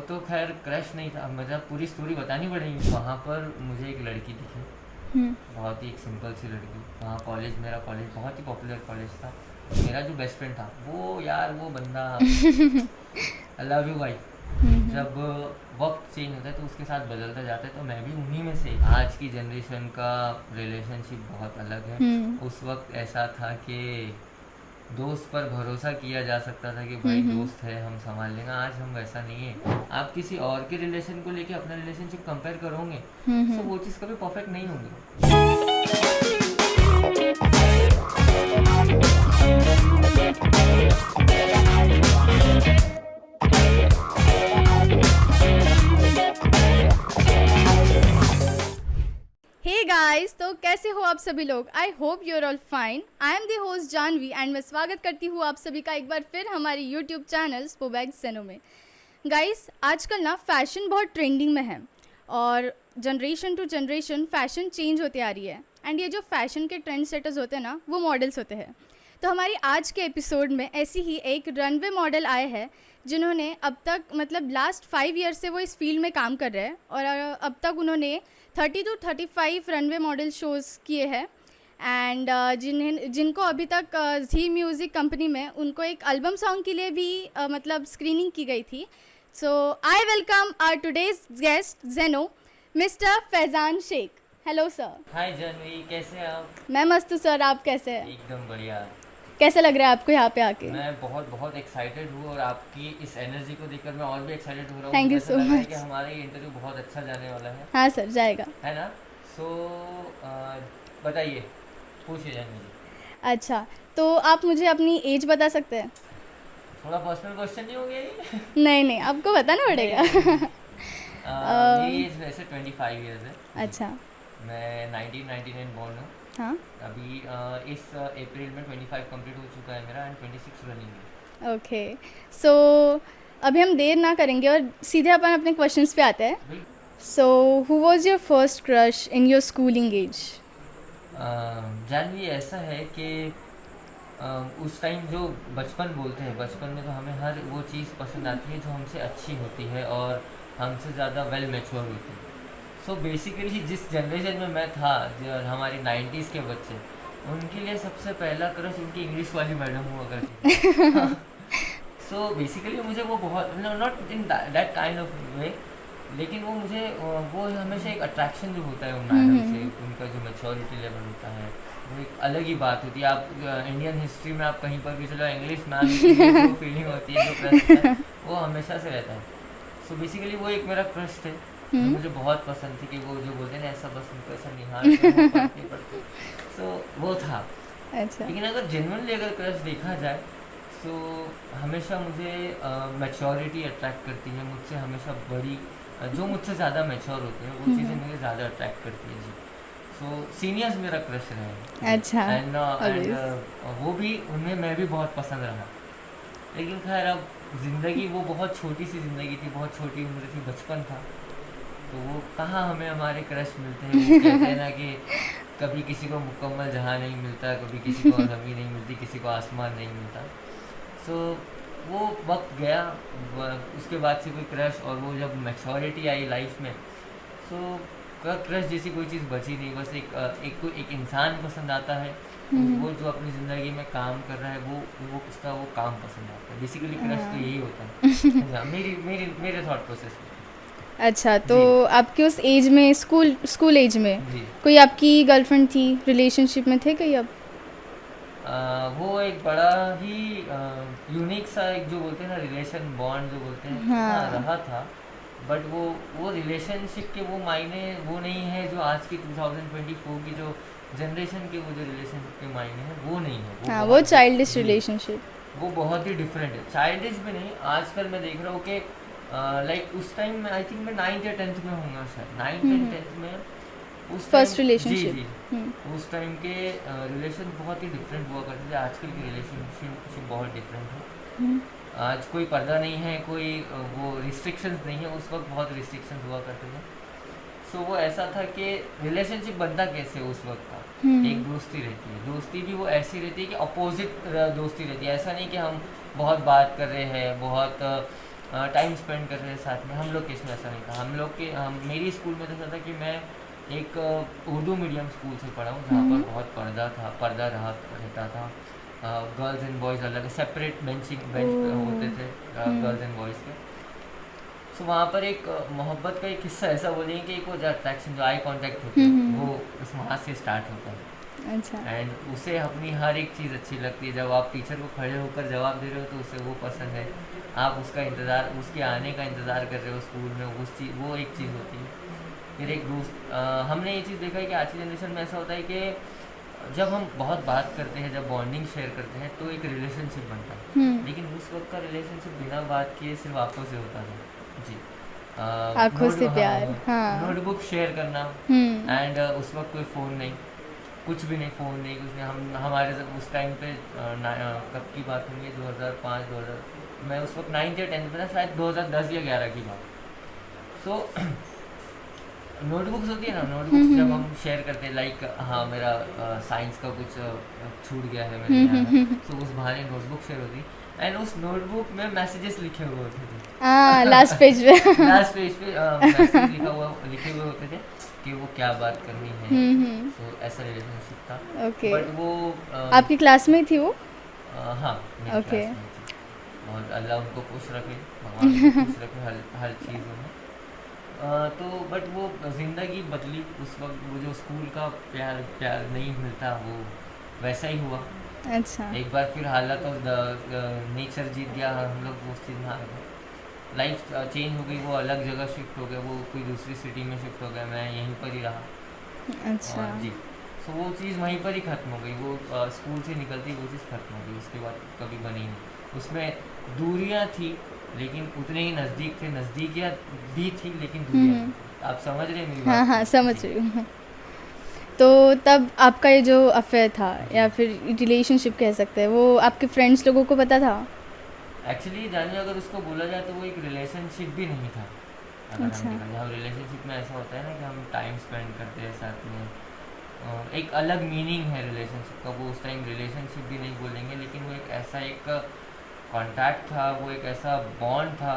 तो खैर क्रश नहीं था, मतलब पूरी स्टोरी बतानी पड़ेगी। वहाँ पर मुझे एक लड़की दिखी, बहुत ही एक सिंपल सी लड़की। वहाँ कॉलेज, मेरा कॉलेज बहुत ही पॉपुलर कॉलेज था। मेरा जो बेस्ट फ्रेंड था वो, यार वो बंदा आई लव यू भाई, जब वक्त चेंज होता है तो उसके साथ बदलता जाता है, तो मैं भी उन्हीं में से। आज की जनरेशन का रिलेशनशिप बहुत अलग है। उस वक्त ऐसा था कि दोस्त पर भरोसा किया जा सकता था कि भाई दोस्त है, हम संभाल लेंगे। आज हम वैसा नहीं है। आप किसी और के रिलेशन को लेके अपना रिलेशनशिप कंपेयर करोगे तो वो चीज़ कभी परफेक्ट नहीं होगी। हे गाइस, तो कैसे हो आप सभी लोग? I hope you are all fine. I am the host Janhvi and मैं स्वागत करती हूँ आप सभी का एक बार फिर हमारे यूट्यूब चैनल स्पोबैग सेनो में। गाइस, आजकल ना फैशन बहुत ट्रेंडिंग में है और generation to generation fashion change होती आ रही है। एंड ये जो फैशन के ट्रेंड सेटर्स होते हैं ना, वो मॉडल्स होते हैं। तो हमारी आज के एपिसोड में ऐसी ही एक रनवे मॉडल आए हैं जिन्होंने अब तक मतलब लास्ट 5 ईयर से वो इस फील्ड में काम कर रहे हैं और अब तक उन्होंने 30 to 35 रनवे मॉडल शोज़ किए हैं। एंड जिनको अभी तक जी म्यूज़िक कंपनी में उनको एक एल्बम सॉन्ग के लिए भी मतलब स्क्रीनिंग की गई थी। So I welcome our today's guest जेनो, mister Faizan Shaikh. Hello sir. Hi Jhanvi, कैसे हैं आप? मैं मस्त हूँ सर, आप कैसे हैं? एकदम बढ़िया। कैसा लग रहा है आपको यहाँ पे आके? मैं बहुत बहुत एक्साइटेड हूँ और आपकी इस एनर्जी को देखकर मैं और भी एक्साइटेड हो रहा हूँ। Thank you मुझे ऐसा so लग रहा है much. कि हमारा ये इंटरव्यू बहुत अच्छा जाने वाला है। हाँ सर, जाएगा। है ना? सो बताइए, पूछिए जानवी जी। अच्छा, तो आप मुझे अपनी एज बता सकते हैं? थोड़ा पर्सनल क्वेश्चन नहीं हो गया ये? नहीं नहीं, आपको बताना पड़ेगा। मेरी एज वैसे 25 ईयर्स है। अच्छा। मैं 1999 बॉर्न हूँ। हाँ। अभी इस अप्रैल में 25 कंप्लीट हो चुका है मेरा एंड 26 रनिंग है। ओके, सो अभी हम देर ना करेंगे और सीधे अपन अपने क्वेश्चंस पे आते हैं। So who was your first crush in your schooling age? Janhvi, ऐसा है कि उस टाइम जो बचपन बोलते हैं, बचपन में तो हमें हर वो चीज़ पसंद आती है जो हमसे अच्छी होती है और हमसे ज़्यादा वेल मैच्योर होती है। सो बेसिकली जिस जनरेशन में मैं था, जो हमारी 90s के बच्चे, उनके लिए सबसे पहला क्रश उनकी इंग्लिश वाली मैडम हुआ करती थी। सो बेसिकली मुझे वो बहुत, not in that kind of वे, लेकिन वो मुझे वो हमेशा एक अट्रैक्शन जो होता है उन मैडम से, उनका जो मैच्योरिटी लेवल होता है वो एक अलग ही बात होती है। आप इंडियन हिस्ट्री में आप कहीं पर भी चलो, इंग्लिश मैम की जो फीलिंग होती है, जो क्रश होता है, वो हमेशा से रहता है। सो बेसिकली वो एक मेरा क्रश थे, मुझे बहुत पसंद थी कि वो जो बोलते हैं ना, ऐसा बस उनको ऐसा निहार पढ़ते। सो वो था। अच्छा। लेकिन अगर जेन्युइनली अगर क्रश देखा जाए तो हमेशा मुझे मैच्योरिटी अट्रैक्ट करती है। मुझसे हमेशा बड़ी, जो मुझसे ज़्यादा मैच्योर होते हैं वो चीज़ें मुझे ज़्यादा अट्रैक्ट करती है जी। सो सीनियर्स मेरा क्रश रहे। अच्छा। एंड वो भी, उनमें मैं भी बहुत पसंद रहा। लेकिन खैर अब ज़िंदगी, वो बहुत छोटी सी ज़िंदगी थी, बहुत छोटी उम्र थी, बचपन था, तो वो कहाँ हमें हमारे क्रश मिलते हैं। वो कहते हैं ना कि कभी किसी को मुकम्मल जहाँ नहीं मिलता, कभी किसी को ज़मीन नहीं मिलती, किसी को आसमान नहीं मिलता। सो वो वक्त गया, उसके बाद से कोई क्रश, और वो जब मैच्योरिटी आई लाइफ में, सो क्रश जैसी कोई चीज़ बची नहीं। बस एक इंसान पसंद आता है, वो जो अपनी ज़िंदगी में काम कर रहा है, वो उसका वो काम पसंद आता है। बेसिकली क्रश तो यही होता है। मेरे थॉट प्रोसेस में। अच्छा, तो आपके उस एज में, स्कूल एज में जी। कोई आपकी गर्लफ्रेंड थी, रिलेशनशिप में थे कहीं आप? वो एक बड़ा ही यूनिक सा, एक जो बोलते हैं ना रिलेशन बॉन्ड जो बोलते हैं, हाँ, रहा था। बट वो रिलेशनशिप के वो मायने वो नहीं है जो आज की 2024 की जो जनरेशन के वो जो रिलेशनशिप के मायने हैं, वो नहीं है। हाँ, वो चाइल्डिश रिलेशनशिप, वो बहुत ही डिफरेंट है। चाइल्डिश भी नहीं, आजकल मैं देख रहा हूँ कि लाइक उस टाइम में आई थिंक मैं 9th या 10th में होऊंगा शायद, 9th एंड 10th में उस फर्स्ट रिलेशनशिप। जी, उस टाइम के रिलेशन बहुत ही डिफरेंट हुआ करते थे। आजकल की रिलेशनशिप बहुत डिफरेंट है। आज कोई पर्दा नहीं है, कोई वो रिस्ट्रिक्शंस नहीं है। उस वक्त बहुत रिस्ट्रिक्शंस हुआ करते थे। सो वो ऐसा था कि रिलेशनशिप बनता कैसे उस वक्त का, एक दोस्ती रहती है। दोस्ती भी वो ऐसी रहती है कि अपोजिट दोस्ती रहती है। ऐसा नहीं कि हम बहुत बात कर रहे हैं, बहुत टाइम स्पेंड कर रहे हैं साथ में। हम लोग के इसमें ऐसा नहीं था। मेरी स्कूल में तो ऐसा था कि मैं एक उर्दू मीडियम स्कूल से पढ़ा हूँ, जहाँ पर बहुत पर्दा रहता था। गर्ल्स एंड बॉयज़ अलग सेपरेट बेंच पे होते थे, गर्ल्स एंड बॉयज़ के। सो वहाँ पर एक मोहब्बत का एक हिस्सा ऐसा बोलेंगे कि एक वो जो अट्रैक्शन, जो आई कांटेक्ट होता है, वो उस वहाँ से स्टार्ट होता है। अच्छा। एंड उसे अपनी हर एक चीज़ अच्छी लगती है। जब आप टीचर को खड़े होकर जवाब दे रहे हो तो उसे वो पसंद है। आप उसका इंतज़ार, उसके आने का इंतज़ार कर रहे हो स्कूल में, वो एक चीज़ होती है। फिर एक हमने ये चीज़ देखा है कि आज की जनरेशन में ऐसा होता है कि जब हम बहुत बात करते हैं, जब बॉन्डिंग शेयर करते हैं, तो एक रिलेशनशिप बनता है। लेकिन उस वक्त का रिलेशनशिप बिना बात किए सिर्फ आंखों से होता था। जी। आँखों से प्यार, हाँ। नोटबुक शेयर करना। एंड उस वक्त कोई फ़ोन नहीं, कुछ भी नहीं, फ़ोन नहीं, कुछ नहीं। उस टाइम पे कब की बात होंगी, 2005 2000, मैं उस वक्त 9th या 10th में था, शायद 2010 या 11 की बात। सो नोटबुक्स होती है ना, नोटबुक्स जब हम शेयर करते हैं, लाइक हाँ मेरा साइंस का कुछ छूट गया है, मेरे यहाँ, तो उस बहाने नोटबुक शेयर होती। एंड उस नोटबुक में मैसेजेस लिखे हुए होते थे। लास्ट पेज पे। लास्ट पेज पे मैसेज लिखे हुए होते थे कि वो क्या बात करनी है। तो ऐसा रिलेशनशिप था। ओके। बट वो आपकी क्लास में थी वो? हाँ, मेरी ओके। क्लास में थी। और अल्लाह उनको खुश रखे, भगवान उनको खुश रखे हर चीज़ों में। तो बट वो ज़िंदगी बदली उस वक्त। वो जो स्कूल का प्यार नहीं मिलता, वो वैसा ही हुआ। अच्छा। एक बार फिर हालत और नेचर जीत गया, हम लोग उस चीज़ में आ गए। लाइफ चेंज हो गई, वो अलग जगह शिफ्ट हो गया, वो कोई दूसरी सिटी में शिफ्ट हो गया, मैं यहीं पर ही रहा। अच्छा। जी। सो वो चीज़ वहीं पर ही ख़त्म हो गई। वो स्कूल से निकलती वो चीज़ ख़त्म हो गई, उसके बाद कभी बनी नहीं। उसमें दूरियां थी, लेकिन उतने ही नज़दीक थे, नज़दीकियाँ भी थी, लेकिन दूरियां नहीं थी। आप समझ रहे हैं मेरी बात? हाँ हाँ, समझ जी। रही हूँ। तो तब आपका ये जो अफेयर था, या फिर रिलेशनशिप कह सकते हैं, वो आपके फ्रेंड्स लोगों को पता था? एक्चुअली जानिए, अगर उसको बोला जाए तो वो एक रिलेशनशिप भी नहीं था। अगर हम अच्छा। देखा जाए, रिलेशनशिप में ऐसा होता है ना कि हम टाइम स्पेंड करते हैं साथ में, एक अलग मीनिंग है रिलेशनशिप का। वो उस टाइम रिलेशनशिप भी नहीं बोलेंगे, लेकिन वो एक ऐसा एक कॉन्टैक्ट था, वो एक ऐसा बॉन्ड था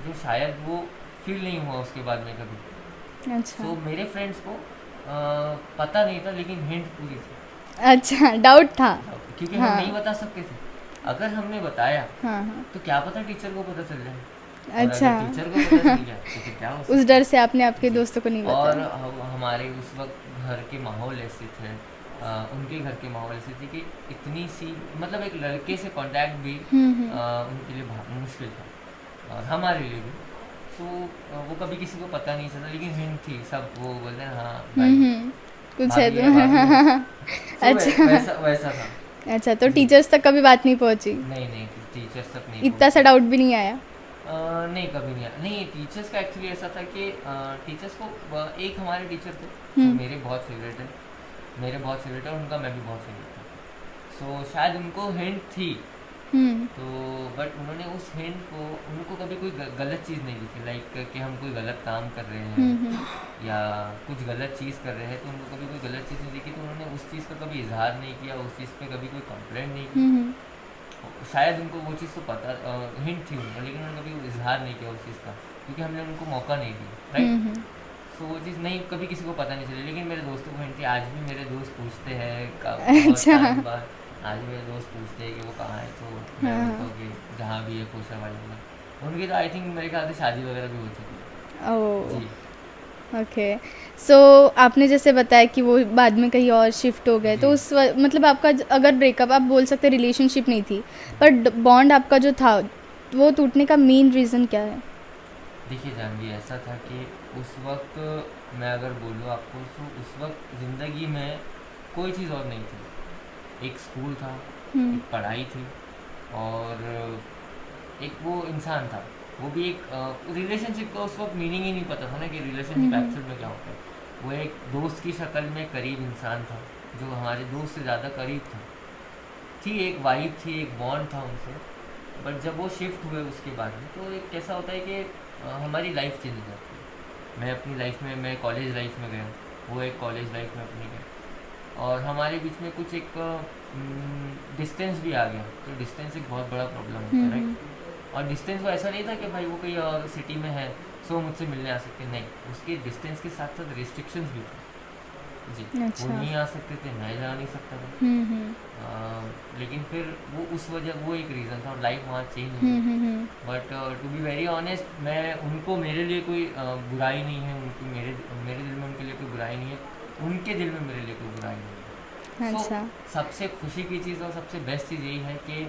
जो शायद वो फील नहीं हुआ उसके बाद में कभी। अच्छा। सो मेरे फ्रेंड्स को पता नहीं था, लेकिन हिंट पूरी थी, अच्छा, डाउट था। क्योंकि हाँ। हम नहीं बता सकते थे। अगर हमने बताया हाँ हाँ। तो क्या पता टीचर को पता चल जाए, और अच्छा। अगर टीचर को पता चल गया तो फिर क्या हो सकता उस डर से आपने आपके जी। दोस्तों को नहीं और बताया? हमारे उस वक्त घर के माहौल ऐसे थे, उनके घर के माहौल ऐसे थे कि इतनी सी, मतलब एक लड़के से कांटेक्ट भी उनके लिए मुश्किल था, और हमारे लिए भी। सो वो कभी किसी को पता नहीं चला, लेकिन हिंट थी, सब वो बोलते हैं हाँ भाई कुछ है भाभी है, भाभी है। तो। So, अच्छा। वैसा था। अच्छा, तो जी। टीचर्स तक कभी बात नहीं पहुंची? नहीं, टीचर्स तक नहीं इतना सा डाउट भी नहीं आया? नहीं, कभी नहीं आया। नहीं, टीचर्स का एक्चुअली ऐसा था कि टीचर्स को एक हमारे टीचर थे जो मेरे बहुत फेवरेट है, उनका मैं भी बहुत फेवरेट था। सो शायद उनको हिंट थी, तो बट उन्होंने उस हिंट को, उनको कभी कोई गलत चीज़ नहीं दिखी, लाइक कि हम कोई गलत काम कर रहे हैं या कुछ गलत चीज़ कर रहे हैं, तो उनको कभी कोई गलत चीज़ नहीं दिखी, तो उन्होंने उस चीज़ का कभी इजहार नहीं किया, उस चीज़ पे कभी कोई कंप्लेंट नहीं की। शायद उनको वो चीज़ तो पता, हिंट थी उनको, लेकिन उन्होंने कभी इजहार नहीं किया उस चीज़ का, क्योंकि हमने उनको मौका नहीं दिया, राइट। सो वो चीज़ नहीं, कभी किसी को पता नहीं चली, लेकिन मेरे दोस्तों को हिंट थी। आज भी मेरे दोस्त पूछते हैं बहुत टाइम बाद, आज मेरे दोस्त पूछते हैं कि वो कहाँ है, तो मैं बोलता हूँ कि जहाँ भी है कोशा वाली में। उनकी तो आई थिंक मेरे ख्याल से शादी वगैरह भी हो चुकी है। ओह, जी। ओके। सो आपने जैसे बताया कि वो बाद में कहीं और शिफ्ट हो गए, तो उस मतलब आपका अगर ब्रेकअप, आप बोल सकते रिलेशनशिप नहीं थी, पर बॉन्ड आपका जो था वो टूटने का मेन रीज़न क्या है? देखिए जानवी, ऐसा था कि उस वक्त मैं अगर बोलूँ आपको, तो उस वक्त ज़िंदगी में कोई चीज़ और नहीं थी। एक स्कूल था, एक पढ़ाई थी, और एक वो इंसान था, वो भी एक रिलेशनशिप का उस वक्त मीनिंग ही नहीं पता था ना कि रिलेशनशिप एक्चुअल में क्या होता है। वो एक दोस्त की शक्ल में करीब इंसान था, जो हमारे दोस्त से ज़्यादा करीब था, थी एक वाइब थी, एक बॉन्ड था उनसे। बट जब वो शिफ्ट हुए उसके बाद में, तो एक कैसा होता है कि हमारी लाइफ चेंज हो जाती है। मैं अपनी लाइफ में, मैं कॉलेज लाइफ में गया, वो एक कॉलेज लाइफ में अपनी गए, और हमारे बीच में कुछ एक डिस्टेंस भी आ गया। तो डिस्टेंस एक बहुत बड़ा प्रॉब्लम होता है, राइट। और डिस्टेंस वो ऐसा नहीं था कि भाई वो कोई और सिटी में है सो मुझसे मिलने आ सकते, नहीं, उसके डिस्टेंस के साथ साथ रिस्ट्रिक्शंस भी थे जी। वो अच्छा। नहीं आ सकते थे, मैं जा नहीं सकता था। लेकिन फिर वो उस वजह वो एक रीज़न था और लाइफ वहाँ चेंज हो गई। But to be very honest, मैं उनको मेरे लिए कोई बुराई नहीं है, उनकी मेरे मेरे दिल में उनके लिए कोई बुराई नहीं है, उनके दिल में मेरे लिए कोई बुराई नहीं है। अच्छा। सबसे खुशी की चीज़ और सबसे बेस्ट चीज़ यही है कि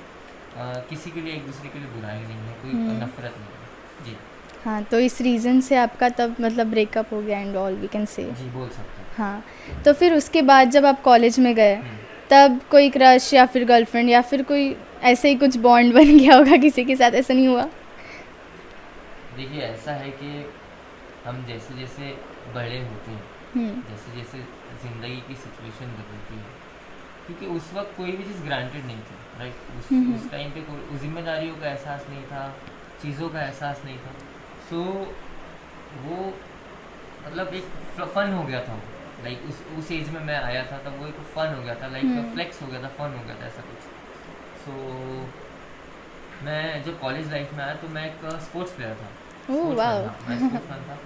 किसी के लिए एक दूसरे के लिए बुराई नहीं है, कोई नफरत नहीं है जी। हाँ, तो इस रीज़न से आपका तब मतलब ब्रेकअप हो गया and all we can say. जी बोल सकते हैं। हाँ, तो फिर उसके बाद जब आप कॉलेज में गए तब कोई क्रश या फिर गर्लफ्रेंड या फिर कोई ऐसे ही कुछ बॉन्ड बन गया होगा किसी के साथ, ऐसा नहीं हुआ? देखिए ऐसा है कि हम जैसे जैसे बड़े होते हैं, जैसे जैसे ज़िंदगी की सिचुएशन बदलती है, क्योंकि उस वक्त कोई भी चीज़ ग्रांटेड नहीं थी, राइट। उस टाइम पे कोई जिम्मेदारियों का एहसास नहीं था, चीज़ों का एहसास नहीं था। सो वो मतलब एक फन हो गया था, लाइक उस एज में मैं आया था तब वो एक फन हो गया था, लाइक फ्लेक्स हो गया था, फन हो गया था, ऐसा कुछ। सो मैं जब कॉलेज लाइफ में आया तो मैं एक स्पोर्ट्स प्लेयर था। मैं स्पोर्ट्समैन था।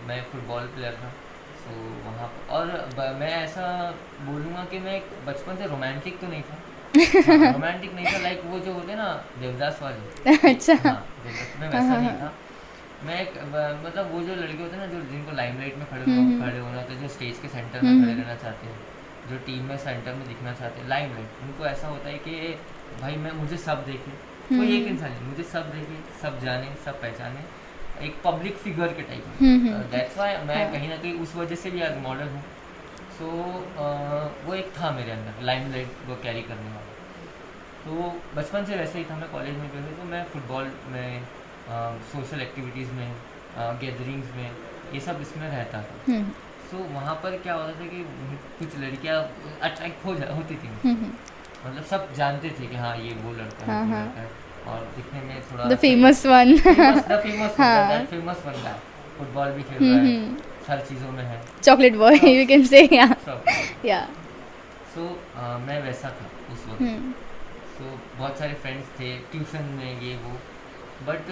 मैं फुटबॉल प्लेयर था। सो वहाँ और मैं ऐसा बोलूँगा कि मैं बचपन से रोमांटिक तो नहीं था। रोमांटिक नहीं था, लाइक वो जो होते हैं ना देवदास वाले। अच्छा। हाँ, देवदास में वैसा नहीं था। मैं एक मतलब वो जो लड़के होते हैं ना जो जिनको लाइमलाइट में खड़े होना होता है, जो स्टेज के सेंटर में खड़े रहना चाहते हैं, जो टीम में सेंटर में दिखना चाहते हैं, लाइमलाइट, उनको ऐसा होता है कि भाई मुझे सब देखे, कोई एक इंसान नहीं, मुझे सब देखे, सब जाने, सब पहचाने, एक पब्लिक फिगर के टाइप में। दैट्स व्हाई मैं कहीं ना कहीं उस वजह से भी आज मॉडल हूँ। सो वो एक था मेरे अंदर लाइमलाइट वो कैरी करने वाला। तो बचपन से वैसे ही था। मैं कॉलेज में गया तो मैं फुटबॉल में, सोशल एक्टिविटीज़ में, गैदरिंग्स में, ये सब इसमें रहता था। सो वहाँ पर क्या होता था कि कुछ लड़कियाँ अट्रैक्ट होती थी, मतलब सब जानते थे कि हाँ ये वो लड़का है, वो लड़का है, और दिखने में थोड़ा द फेमस वन। फेमस बन रहा है, फुटबॉल भी खेल रहा है, हर चीज़ों में है, chocolate boy you can say. या सो मैं वैसा था उस वक्त। सो बहुत सारे फ्रेंड्स थे ट्यूशन में, ये वो, बट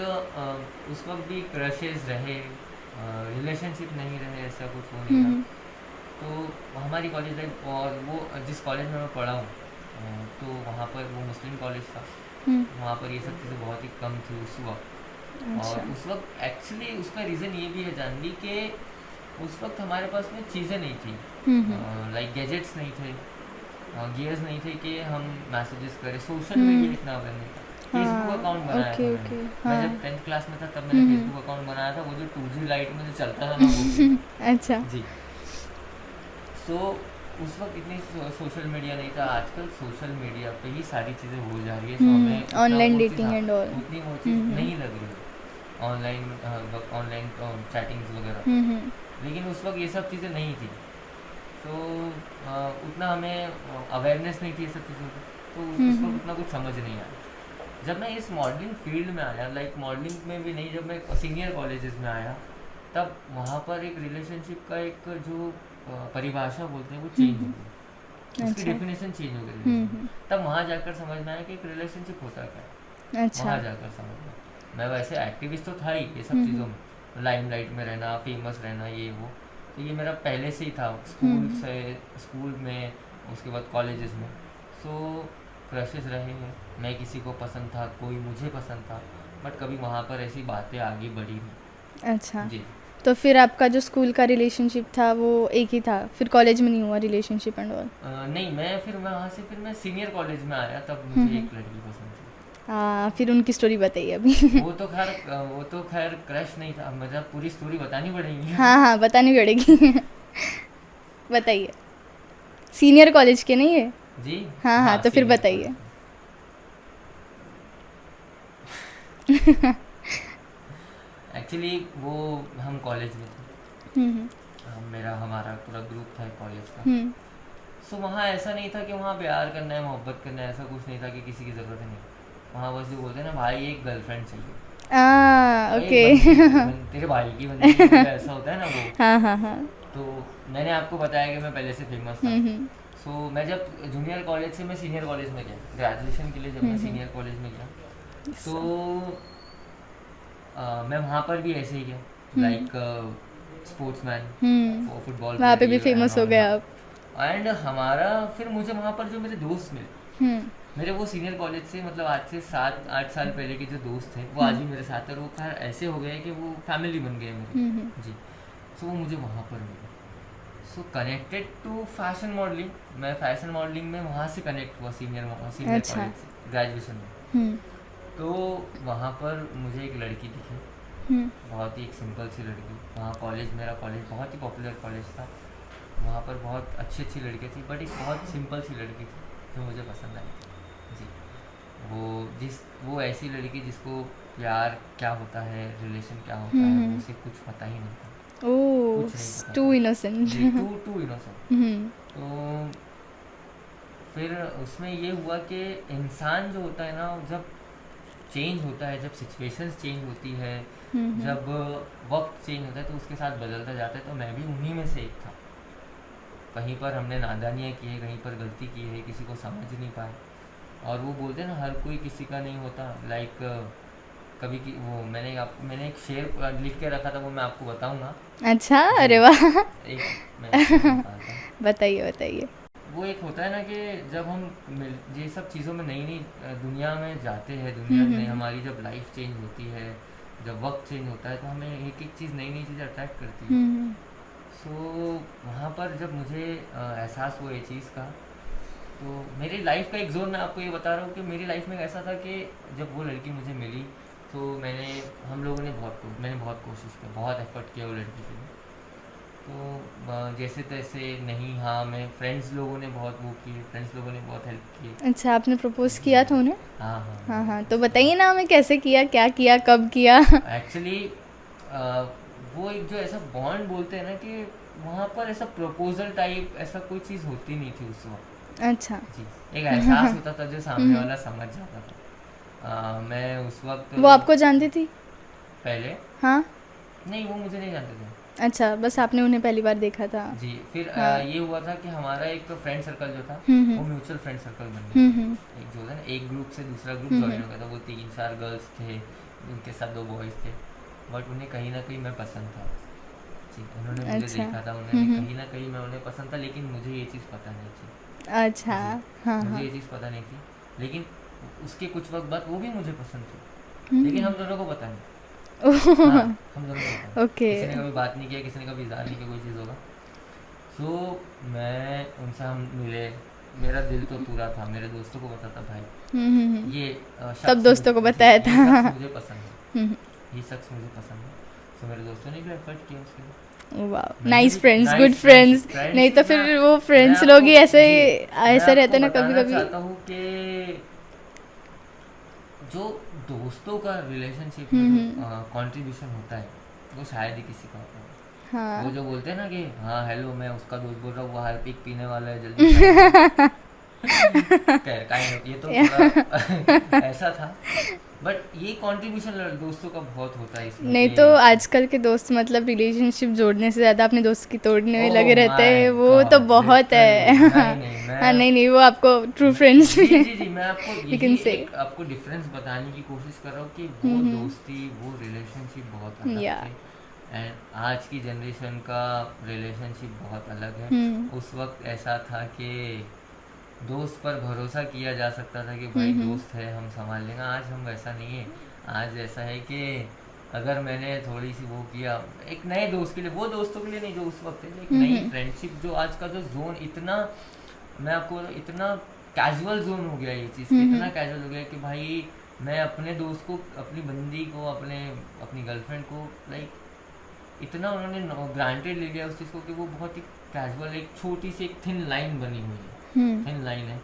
उस वक्त भी क्रशेस रहे, रिलेशनशिप नहीं रहे, ऐसा कुछ हो नहीं रहा। तो हमारी कॉलेज लाइफ, और वो जिस कॉलेज में मैं पढ़ा हूँ तो वहाँ पर वो मुस्लिम कॉलेज था, वहाँ पर ये सब चीज़ें बहुत ही कम थी उस वक्त। और उस वक्त एक्चुअली उसका रीज़न ये भी है जानवी कि उस वक्त हमारे पास में चीज़ें नहीं थी, लाइक गैजेट्स नहीं थे, गियर्स नहीं थे कि हम मैसेजेस करें, सोशल मीडिया इतना अवेयर नहीं था। फेसबुक अकाउंट बनाया था मैंने। मैं जब 10th क्लास में था तब मैंने फेसबुक अकाउंट बनाया था, वो जो 2G लाइट में जो चलता था ना वो। अच्छा जी। सो उस वक्त इतनी सोशल मीडिया नहीं था। आजकल सोशल मीडिया पे ही सारी चीज़ें हो जा रही है, तो हमें ऑनलाइन डेटिंग एंड ऑल उतनी वो चीज़ नहीं लग रही है, ऑनलाइन चैटिंग्स वगैरह। लेकिन उस वक्त ये सब चीज़ें नहीं थी, तो उतना हमें अवेयरनेस नहीं थी ये सब चीज़ों की, तो उस वक्त उतना कुछ समझ नहीं आया। जब मैं इस मॉडलिंग फील्ड में आया, लाइक मॉडलिंग में भी नहीं, जब मैं सीनियर कॉलेजेस में आया, तब वहाँ पर एक रिलेशनशिप का एक जो परिभाषा बोलते हैं वो चेंज हो गई, उसकी डेफिनेशन चेंज हो गई। तब वहाँ जाकर समझ में आया कि एक रिलेशनशिप होता क्या है। अच्छा। वहाँ जाकर समझ में, मैं वैसे एक्टिविस्ट तो था ही ये सब चीज़ों में, लाइमलाइट में रहना, फेमस रहना, ये वो, तो ये मेरा पहले से ही था, स्कूल में, उसके बाद कॉलेजेस में। सो क्रशेस रहे हैं, मैं किसी को पसंद था, कोई मुझे पसंद था, बट कभी वहाँ पर ऐसी बातें आगे बढ़ी नहीं। अच्छा जी। तो फिर आपका जो स्कूल का रिलेशनशिप था वो एक ही था, फिर कॉलेज में नहीं हुआ रिलेशनशिप एंड ऑल? नहीं, मैं वहाँ से फिर मैं सीनियर कॉलेज में आया, तब मुझे एक लड़की पसंद थी। फिर उनकी स्टोरी बताइए अभी। वो तो खैर क्रश नहीं था, मतलब पूरी स्टोरी बतानी पड़ेगी। हाँ बतानी पड़ेगी। बताइए। सीनियर कॉलेज के नहीं है? जी हाँ तो फिर बताइए। एक्चुअली वो हम कॉलेज में थे, हमारा पूरा ग्रुप था कॉलेज का। सो वहाँ ऐसा नहीं था कि वहाँ प्यार करना है, मोहब्बत करना है, ऐसा कुछ नहीं था कि किसी की ज़रूरत नहीं। वहाँ बस जो बोलते हैं ना, भाई एक गर्लफ्रेंड चाहिए, ओके। तेरे भाई की बंदी, ऐसा होता है ना वो। हाँ। तो मैंने आपको बताया कि मैं पहले से फेमस था। सो मैं जब जूनियर कॉलेज से मैं सीनियर कॉलेज में गया, ग्रेजुएशन के लिए जब मैं सीनियर कॉलेज में गया, तो मैं वहाँ पर भी ऐसे ही गया, लाइक स्पोर्ट्समैन, फुटबॉल वहाँ पे भी प्लेयर एंड फेमस हो ऑल। गए हाँ, आप। एंड हमारा फिर मुझे वहाँ पर जो मेरे दोस्त मिले, हम्म मेरे वो सीनियर कॉलेज से, मतलब आज से 7-8 साल पहले के जो दोस्त थे वो आज भी मेरे साथ है, और वो खैर ऐसे हो गए कि वो फैमिली बन गए मेरे जी। सो वो मुझे वहाँ पर मिले। So connected to fashion modelling, मैं फैशन मॉडलिंग में वहाँ से कनेक्ट हुआ, सीनियर अच्छा। कॉलेज से, ग्रेजुएशन में। हम्म तो वहाँ पर मुझे एक लड़की दिखी, हम्म बहुत ही एक सिंपल सी लड़की। वहाँ कॉलेज, मेरा कॉलेज बहुत ही पॉपुलर कॉलेज था, वहाँ पर बहुत अच्छी अच्छी लड़कियाँ थी, बट एक बहुत सिंपल सी लड़की थी जो मुझे पसंद आई जी। वो ऐसी लड़की जिसको प्यार क्या होता है, रिलेशन क्या होता है, वो उसे कुछ पता ही नहीं था, ओह, कुछ नहीं पता टू था इनोसेंट। जी, टू इनोसेंट। हम्म तो फिर उसमें ये हुआ कि इंसान जो होता है ना, जब चेंज होता है, जब सिचुएशंस चेंज होती है, जब वक्त चेंज होता है, तो उसके साथ बदलता जाता है। तो मैं भी उन्हीं में से एक था। कहीं पर हमने नादानियाँ की है, कहीं पर गलती की है, किसी को समझ नहीं पाए। और वो बोलते हैं ना, हर कोई किसी का नहीं होता। लाइक कभी की वो मैंने एक शेर लिख के रखा था, वो मैं आपको बताऊंगा। अच्छा, जी, अरे वाह। एक मैं आपको निकालता हूँ। बताइए बताइए। वो एक होता है ना कि जब हम ये सब चीज़ों में नई नई दुनिया में जाते हैं, दुनिया में हमारी जब लाइफ चेंज होती है, जब वक्त चेंज होता है, तो हमें एक एक चीज़, नई नई चीज़ अट्रैक्ट करती है। सो वहाँ पर जब मुझे एहसास हुआ ये चीज़ का, तो मेरी लाइफ का एक जोन, मैं आपको ये बता रहा हूँ कि मेरी लाइफ में ऐसा था कि जब वो लड़की मुझे मिली, तो हम लोगों ने मैंने बहुत कोशिश की, बहुत एफर्ट किया वो लड़की के लिए। तो जैसे तैसे नहीं, हाँ, मैं फ्रेंड्स लोगों ने बहुत वो किए, फ्रेंड्स लोगों ने बहुत हेल्प की। अच्छा, आपने प्रपोज किया था उन्हें? हाँ हाँ हाँ हाँ, तो बताइए ना हमें, कैसे किया, क्या किया, कब किया? एक्चुअली वो एक जो ऐसा बॉन्ड बोलते हैं ना, कि वहाँ पर ऐसा प्रपोजल टाइप ऐसा कोई चीज़ होती नहीं थी उस वक्त अच्छा। जी। एक एहसास होता था जो सामने वाला समझ जाता था। मैं उस वक्त वो आपको जानती थी? पहले हाँ। नहीं, वो मुझे नहीं जानते थे अच्छा, बस आपने उन्हें पहली बार देखा था। जी। फिर हाँ। ये हुआ था कि हमारा एक फ्रेंड सर्कल जो था, वो म्यूचुअल फ्रेंड सर्कल बन गया। एक जो होता है ना, एक ग्रुप से दूसरा ग्रुप ज्वाइन हो गया था। वो 3-4 गर्ल्स थे, उनके साथ 2 बॉयज़ थे, बट उन्हें कहीं ना कहीं मैं पसंद था जी। उन्होंने मुझे अच्छा। देखा था, उन्होंने कहीं ना कहीं मैं उन्हें पसंद था, लेकिन मुझे ये चीज़ पता नहीं थी अच्छा। जी। हाँ मुझे हाँ। ये चीज़ पता नहीं थी, लेकिन उसके कुछ वक्त बाद वो भी मुझे पसंद थी, लेकिन हम दोनों को पता नहीं। हाँ, हम दोनों को पता नहीं। ओके। किसी ने कभी बात नहीं किया, किसी ने कभी इज़हार नहीं किया, कोई चीज़ होगा। सो मैं उनसे, हम मिले, मेरा दिल तो पूरा था, मेरे दोस्तों को पता था भाई ये शख्स सब दोस्तों को बताया ये था। शख्स मुझे पसंद है, ये शख्स मुझे पसंद है। तो मेरे दोस्तों ने भी एफर्ट किया उसके लिए। वाह, मैंने नाइस भी friends, nice good friends- friends. friends नहीं तो ही फिर मैं- वो फ्रेंड्स मैं लोग ही आपको- ऐसे जी, ऐसे मैं रहते आपको ना कभी बताना कभी। चाहता हूँ कि जो दोस्तों का रिलेशनशिप में जो कंट्रीब्यूशन होता है, वो शायद ही किसी का होता है। हाँ। वो जो बोलते हैं ना कि हाँ हेलो, मैं उसका दोस्त बोल रहा हूँ, वो हार्पिक पीने वाला है, जल्दी खैर काइंड, ये तो थोड़ा ऐसा था, बट ये कंट्रीब्यूशन दोस्तों का बहुत होता है इसमें। नहीं कि- तो आजकल के दोस्त मतलब रिलेशनशिप जोड़ने से ज़्यादा अपने दोस्त की तोड़ने में Oh लगे रहते my हैं, वो तो God, बहुत है। literally, नहीं, हाँ, नहीं वो आपको ट्रू फ्रेंड्स जी में। जी जी, मैं आपको You यही can say. एक आपको डिफरेंस बताने की कोशिश कर रहा हूँ कि वो दोस्ती, वो रिलेशनशिप बहुत अलग Yeah. थे, एंड आज की जनरेशन का रिलेशनशिप बहुत अलग है। उस वक्त ऐसा था कि दोस्त पर भरोसा किया जा सकता था कि भाई दोस्त है, हम संभाल लेंगे। आज हम वैसा नहीं है। आज ऐसा है कि अगर मैंने थोड़ी सी वो किया एक नए दोस्त के लिए, वो दोस्तों के लिए नहीं जो उस वक्त है, एक नई फ्रेंडशिप, जो आज का जो जोन इतना, मैं आपको इतना कैजुअल जोन हो गया, ये चीज़ इतना कैजुअल हो गया कि भाई मैं अपने दोस्त को, अपनी बंदी को, अपनी गर्लफ्रेंड को लाइक इतना उन्होंने ग्रांटेड ले लिया उस चीज़ को कि वो बहुत ही कैजुअल, एक छोटी सी एक थिन लाइन बनी हुई है, थिन लाइन है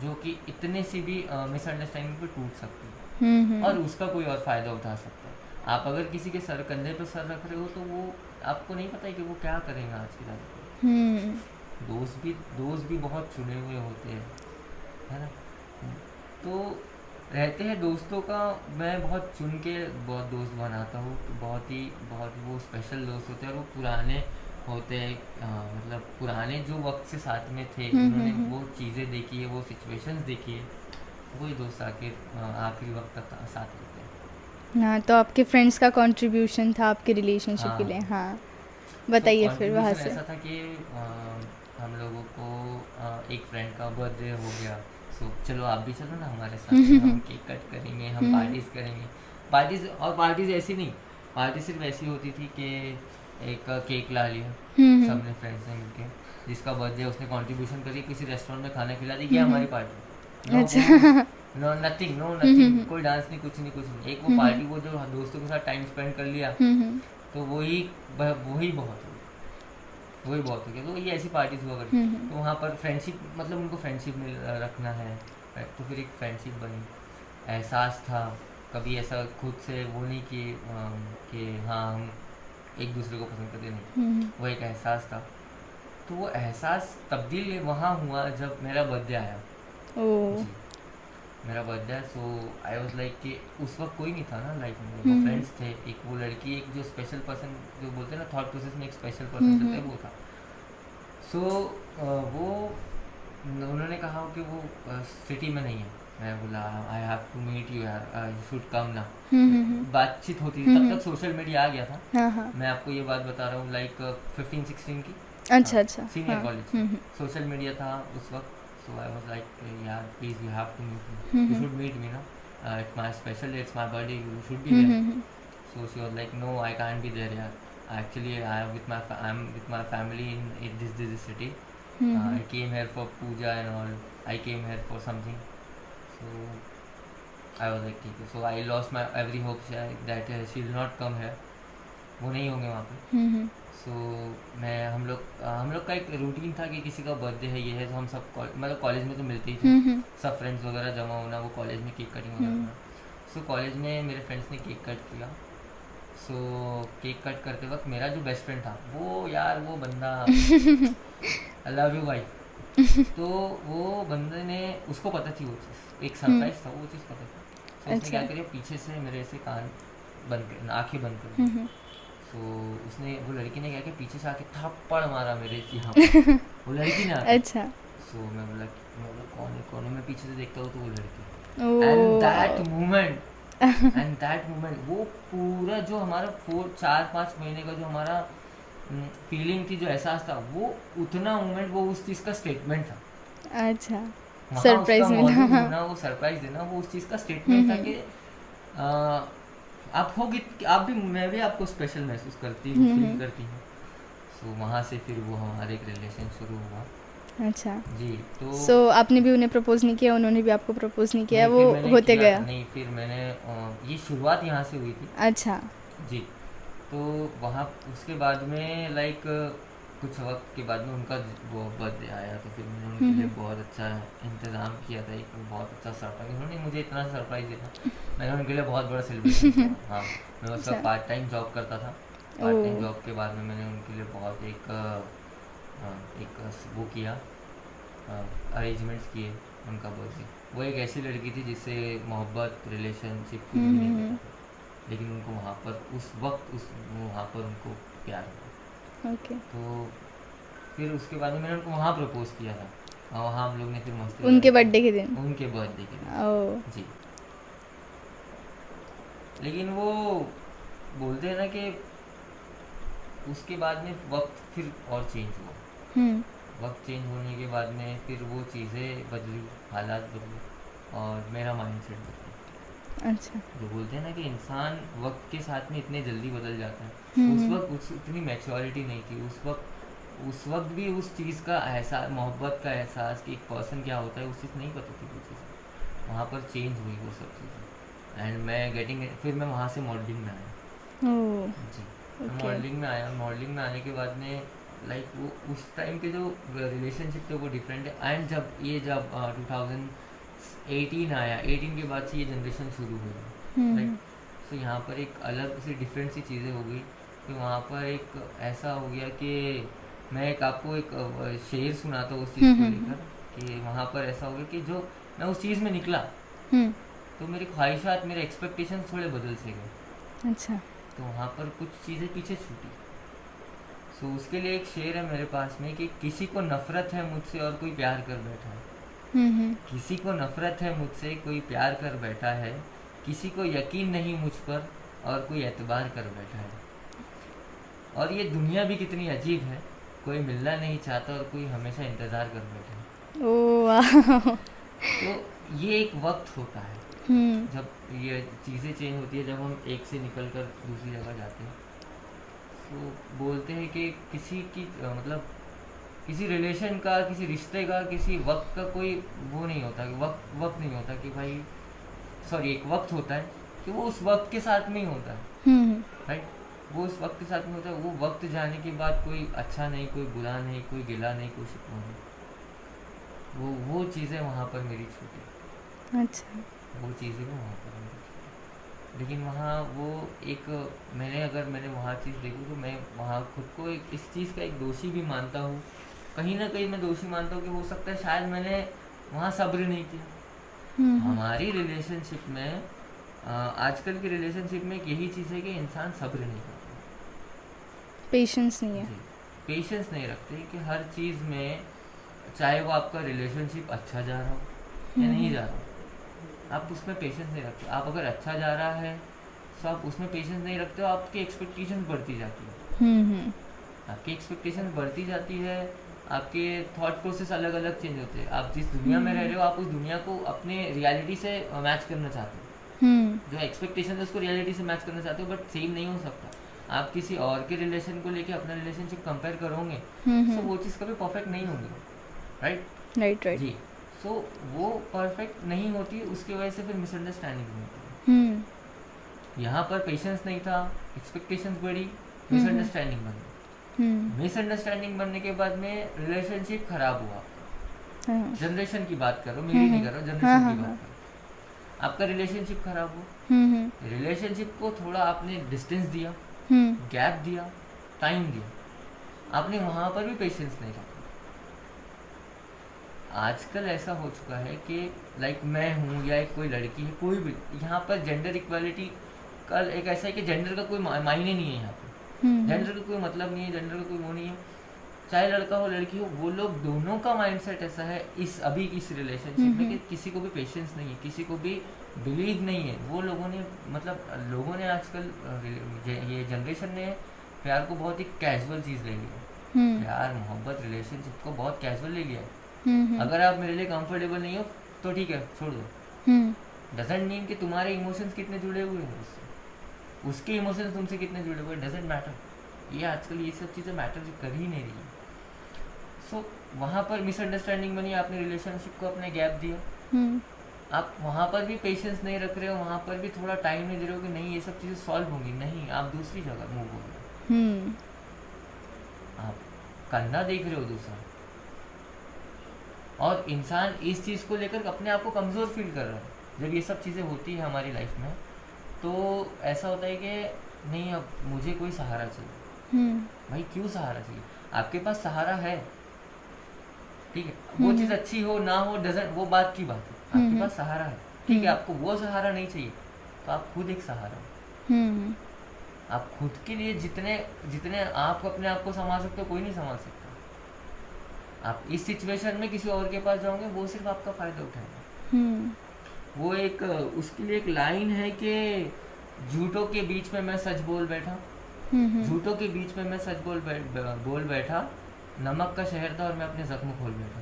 जो कि इतने से भी मिसअंडरस्टैंडिंग पे टूट सकती है और उसका कोई और फ़ायदा उठा सकता है। आप अगर किसी के सर कंधे पे सर रख रहे हो तो वो आपको नहीं पता है कि वो क्या करेगा आज की तारीख में। दोस्त भी बहुत चुने हुए होते हैं, है ना। तो रहते हैं दोस्तों का, मैं बहुत चुन के बहुत दोस्त बनाता हूँ, तो बहुत वो स्पेशल दोस्त होते हैं और वो पुराने होते हैं, मतलब पुराने जो वक्त से साथ में थे, जिन्होंने वो चीज़ें देखी है, वो सिचुएशंस देखी है, वही दोस्त आके आखिरी वक्त तक साथ रहते हैं। हाँ, तो आपके फ्रेंड्स का कंट्रीब्यूशन था आपके रिलेशनशिप के लिए। हाँ। हाँ, सो बताइए फिर वहाँ कंट्रीब्यूशन से। ऐसा था कि हम लोगों को एक फ्रेंड का बर्थडे हो गया। सो चलो आप भी चलो ना हमारे साथ में, हम केक कट करेंगे, हम पार्टीज़ करेंगे। पार्टीज़ ऐसी नहीं, पार्टी सिर्फ ऐसी होती थी कि एक केक ला लिया सबने फ्रेंड्स ने मिलके, जिसका बर्थडे उसने कंट्रीब्यूशन करी, किसी रेस्टोरेंट में खाना खिला दी, गया हमारी पार्टी। नो अच्छा। बूज, नो नथिंग, नो नथिंग, कोई डांस नहीं, कुछ नहीं, कुछ नहीं। एक वो पार्टी, वो जो दोस्तों के साथ टाइम स्पेंड कर लिया, तो वही वही बहुत हो वही बहुत हो गया। तो ये ऐसी पार्टीज हुआ करती। तो वहाँ पर फ्रेंडशिप, मतलब उनको फ्रेंडशिप में रखना है, तो फिर एक फ्रेंडशिप बनी, एहसास था। कभी ऐसा खुद से वो नहीं कि हाँ हम एक दूसरे को पसंद करते, नहीं, वो एक एहसास था। तो वो एहसास तब्दील वहाँ हुआ जब मेरा बर्थडे आया। ओह। जी, मेरा birthday. So I was like कि उस वक्त कोई नहीं था ना लाइफ में, वो फ्रेंड्स थे, एक वो लड़की, एक जो स्पेशल पर्सन, जो बोलते हैं ना थॉट प्रोसेस में एक स्पेशल पर्सन चलता है, वो था। सो वो उन्होंने कहा कि वो सिटी में नहीं है। मैं बोला I have to meet you यार, यू शुड कम ना। बातचीत होती थी, तब तक सोशल मीडिया आ गया था। हाँ हाँ। मैं आपको ये बात बता रहा हूँ, लाइक 15-16 की। अच्छा अच्छा। सीनियर हाँ। कॉलेज, सोशल मीडिया था उस वक्त। सो आई वाज लाइक यार please you have to meet me, you should meet me ना, it's my special day, it's my birthday, you should be there. So she was like no I can't be there यार, actually I am with my family in this city, I came here for puja and all, I came here for something. So I was like ठीक है। So I lost my every hope that she will not come here, वो नहीं होंगे वहाँ पे। सो मैं हम लोग का एक रूटीन था कि किसी का बर्थडे है, ये है, तो हम सब मतलब कॉलेज में तो मिलते ही थे, सब फ्रेंड्स वगैरह जमा होना, वो कॉलेज में केक कटिंग वगैरह करना। सो कॉलेज में मेरे फ्रेंड्स ने केक कट किया। सो केक कट करते वक्त मेरा जो बेस्ट फ्रेंड था, वो यार वो बंदा आई लव यू भाई। तो वो बंदे ने, उसको पता थी वो चीज़, एक सरप्राइज था, वो चीज़ पता थी। तो उसने क्या करिया, पीछे से मेरे से कान बंद कर, आँखें बंद कर। सो उसने, वो लड़की ने क्या किया, पीछे से आके थप्पड़ मारा मेरे यहाँ पे, वो लड़की ने आके। अच्छा। सो मैं बोला कौन है, मैं पीछे से देखता हूँ तो वो लड़की। ओह। एंड दैट मोमेंट वो पूरा जो हमारा 4-5 महीने का जो हमारा फीलिंग थी, जो एहसास था, वो उतना मोमेंट, वो उस चीज़ का स्टेटमेंट था। अच्छा, वहाँ सरप्राइज उसका मिला। मौजूद होना, वो सरप्राइज देना, वो उस चीज़ का स्टेटमेंट था कि आप होगी, आप भी, मैं भी आपको स्पेशल महसूस करती हूँ, फील करती हूँ। सो वहाँ से फिर वो हमारे एक रिलेशन शुरू हुआ। अच्छा जी। तो सो आपने भी उन्हें प्रपोज नहीं किया, उन्होंने भी आपको प्रपोज नहीं किया, नहीं, वो फिर मैंने होते किया गया? नहीं, फिर मैंने ये शुरुआत यहाँ से हुई थी। अच्छा। जी। तो वहाँ उसके बाद में लाइक कुछ वक्त के बाद में उनका वो बर्थडे आया, तो फिर मैंने उनके लिए बहुत अच्छा इंतज़ाम किया था, एक बहुत अच्छा सरप्राइज। उन्होंने मुझे इतना सरप्राइज दिया, मैंने उनके लिए बहुत बड़ा सेलिब्रेशन किया। हाँ, मैं उसका अच्छा। पार्ट टाइम जॉब करता था। पार्ट टाइम जॉब के बाद में मैंने उनके लिए बहुत एक वो किया, अरेंजमेंट्स किए उनका बर्थडे। वो एक ऐसी लड़की थी जिससे मोहब्बत, रिलेशनशिप कुछ भी नहीं मिला था, लेकिन उनको वहाँ पर उस वक्त वहाँ पर उनको प्यार हुआ। ओके। तो फिर उसके बाद में मैंने उनको वहाँ प्रपोज किया था, और वहाँ हम लोग ने फिर मस्ती उनके वगैरह बर्थडे के दिन? की, उनके बर्थडे के दिन। ओह। जी। लेकिन वो बोलते हैं ना कि उसके बाद में वक्त फिर और चेंज हुआ। वक्त चेंज होने के बाद में फिर वो चीज़ें बदली, हालात बदले, और मेरा माइंडसेट बदला। अच्छा। जो बोलते हैं ना कि इंसान वक्त के साथ में इतने जल्दी बदल जाता है, उस वक्त उतनी मैच्योरिटी नहीं थी। उस वक्त भी उस चीज़ का एहसास, मोहब्बत का एहसास कि एक पर्सन क्या होता है, उस चीज़ नहीं पता थी वो चीज़। वहाँ पर चेंज हुई वो सब चीज़ें, एंड मैं फिर मैं वहाँ से मॉडलिंग में आया। ओह। जी। मैं मॉडलिंग में आया। मॉडलिंग में आने के बाद में लाइक वो उस टाइम के जो रिलेशनशिप थे वो डिफरेंट है। एंड जब 2018 आया, 18 के बाद से ये जनरेशन शुरू हुई, राइट। सो यहाँ पर एक अलग सी डिफरेंट सी चीज़ें हो गई कि वहाँ पर एक ऐसा हो गया कि मैं आपको एक शेर सुनाता हूँ उस चीज़ को लेकर, कि वहाँ पर ऐसा हो गया कि जो मैं उस चीज़ में निकला, तो मेरी ख्वाहिशात, मेरे एक्सपेक्टेशन थोड़े बदल से गए। अच्छा। तो वहाँ पर कुछ चीज़ें पीछे छूटी। सो उसके लिए एक शेर है मेरे पास में कि किसी को नफरत है मुझसे और कोई प्यार कर बैठा है, किसी को नफरत है मुझसे, कोई प्यार कर बैठा है, किसी को यकीन नहीं मुझ पर और कोई एतबार कर बैठा है। और ये दुनिया भी कितनी अजीब है, कोई मिलना नहीं चाहता और कोई हमेशा इंतज़ार कर बैठा है। ओ वाह। तो ये एक वक्त होता है हम्म जब ये चीज़ें चेंज होती है, जब हम एक से निकल कर दूसरी जगह जाते हैं। तो बोलते हैं कि किसी की मतलब किसी रिलेशन का, किसी रिश्ते का, किसी वक्त का कोई वो नहीं होता कि वक्त नहीं होता कि भाई, सॉरी, एक वक्त होता है कि वो उस वक्त के साथ में ही होता है, हम्म राइट। वो उस वक्त के साथ में होता है। वो वक्त जाने के बाद कोई अच्छा नहीं, कोई बुरा नहीं, कोई गिला नहीं, कोई शिकवा नहीं। वो चीज़ें वहाँ पर मेरी छूटी, अच्छा। वो चीज़ें वो वहाँ पर मेरी छूटी। लेकिन वहाँ वो एक, मैंने वहाँ चीज़ देखी तो मैं वहाँ खुद को इस चीज़ का एक दोषी भी मानता हूँ। कहीं ना कहीं मैं दोषी मानता हूँ कि हो सकता है शायद मैंने वहाँ सब्र नहीं किया। हम्म हमारी रिलेशनशिप में आजकल की रिलेशनशिप में एक यही चीज़ है कि इंसान सब्र नहीं करता। पेशेंस नहीं है। जी, पेशेंस नहीं रखते कि हर चीज़ में, चाहे वो आपका रिलेशनशिप अच्छा जा रहा हो या नहीं जा रहा हो, आप उसमें पेशेंस नहीं रखते। आप अगर अच्छा जा रहा है तो आप उसमें पेशेंस नहीं रखते हो, आपकी एक्सपेक्टेशंस बढ़ती जाती है। हम्म आपकी एक्सपेक्टेशंस बढ़ती जाती है, आपके थॉट प्रोसेस अलग अलग चेंज होते हैं। आप जिस दुनिया में रह रहे हो, आप उस दुनिया को अपने रियलिटी से मैच करना चाहते हो। जो एक्सपेक्टेशन है उसको रियलिटी से मैच करना चाहते हो, बट सेम नहीं हो सकता। आप किसी और के रिलेशन को लेके अपना रिलेशनशिप कंपेयर करोगे तो वो चीज़ कभी परफेक्ट नहीं होगी, राइट। Right right. जी। सो वो परफेक्ट नहीं होती, उसकी वजह से फिर मिसअंडरस्टैंडिंग होती है। यहाँ पर पेशेंस नहीं था, एक्सपेक्टेशंस बढ़ी, मिसअंडरस्टैंडिंग बन गई। मिसअंडरस्टैंडिंग बनने के बाद में रिलेशनशिप खराब हुआ। जनरेशन की बात करो, मेरी नहीं कर रहा, जनरेशन की बात करो। आपका रिलेशनशिप खराब हुआ, रिलेशनशिप को थोड़ा आपने डिस्टेंस दिया, गैप दिया, टाइम दिया, आपने वहाँ पर भी पेशेंस नहीं रखा। आजकल ऐसा हो चुका है कि लाइक मैं हूँ या एक कोई लड़की है, कोई भी, यहाँ पर जेंडर इक्वालिटी कल एक ऐसा है कि जेंडर का कोई मायने नहीं है यहाँ पे। जेंडर का कोई मतलब नहीं है, जेंडर का कोई वो नहीं है। चाहे लड़का हो लड़की हो, वो लोग दोनों का माइंडसेट ऐसा है अभी इस रिलेशनशिप में कि किसी को भी पेशेंस नहीं है, किसी को भी बिलीव नहीं है। वो लोगों ने आजकल ये जनरेशन ने प्यार को बहुत ही कैजुअल चीज़ ले लिया। प्यार, मोहब्बत, रिलेशनशिप को बहुत कैजुअल ले लिया है। अगर आप मेरे लिए कंफर्टेबल नहीं हो तो ठीक है, छोड़ दो। डजेंट मीन कि तुम्हारे इमोशंस कितने जुड़े हुए हैं उससे, उसके इमोशंस तुमसे कितने जुड़े हुए हैं, डजेंट मैटर। ये आजकल ये सब चीज़ें मैटर कर ही नहीं रही है। सो वहाँ पर मिसअंडरस्टैंडिंग बनी, आपने रिलेशनशिप को अपने गैप दिया। आप वहाँ पर भी पेशेंस नहीं रख रहे हो, वहाँ पर भी थोड़ा टाइम नहीं दे रहे हो कि नहीं ये सब चीज़ें सॉल्व होंगी, नहीं, आप दूसरी जगह मूव हो रहे हो, आप करना देख रहे हो दूसरा। और इंसान इस चीज़ को लेकर अपने आप को कमज़ोर फील कर रहा है। जब ये सब चीज़ें होती है हमारी लाइफ में तो ऐसा होता है कि नहीं, अब मुझे कोई सहारा चाहिए। भाई क्यों सहारा चाहिए? आपके पास सहारा है, ठीक है, वो चीज़ अच्छी हो ना हो डजंट, वो बात की बात है। आपके पास सहारा है, ठीक है, आपको वो सहारा नहीं चाहिए तो आप खुद एक सहारा हो। आप खुद के लिए जितने आप अपने आप को संभाल सकते हो, कोई नहीं संभाल सकता। आप इस सिचुएशन में किसी और के पास जाओगे, वो सिर्फ आपका फायदा उठाएगा। वो एक उसके लिए एक लाइन है कि झूठों के बीच में मैं सच बोल बैठा, झूठों के बीच में मैं सच बोल बैठा, नमक का शहर था और मैं अपने जख्म खोल बैठा।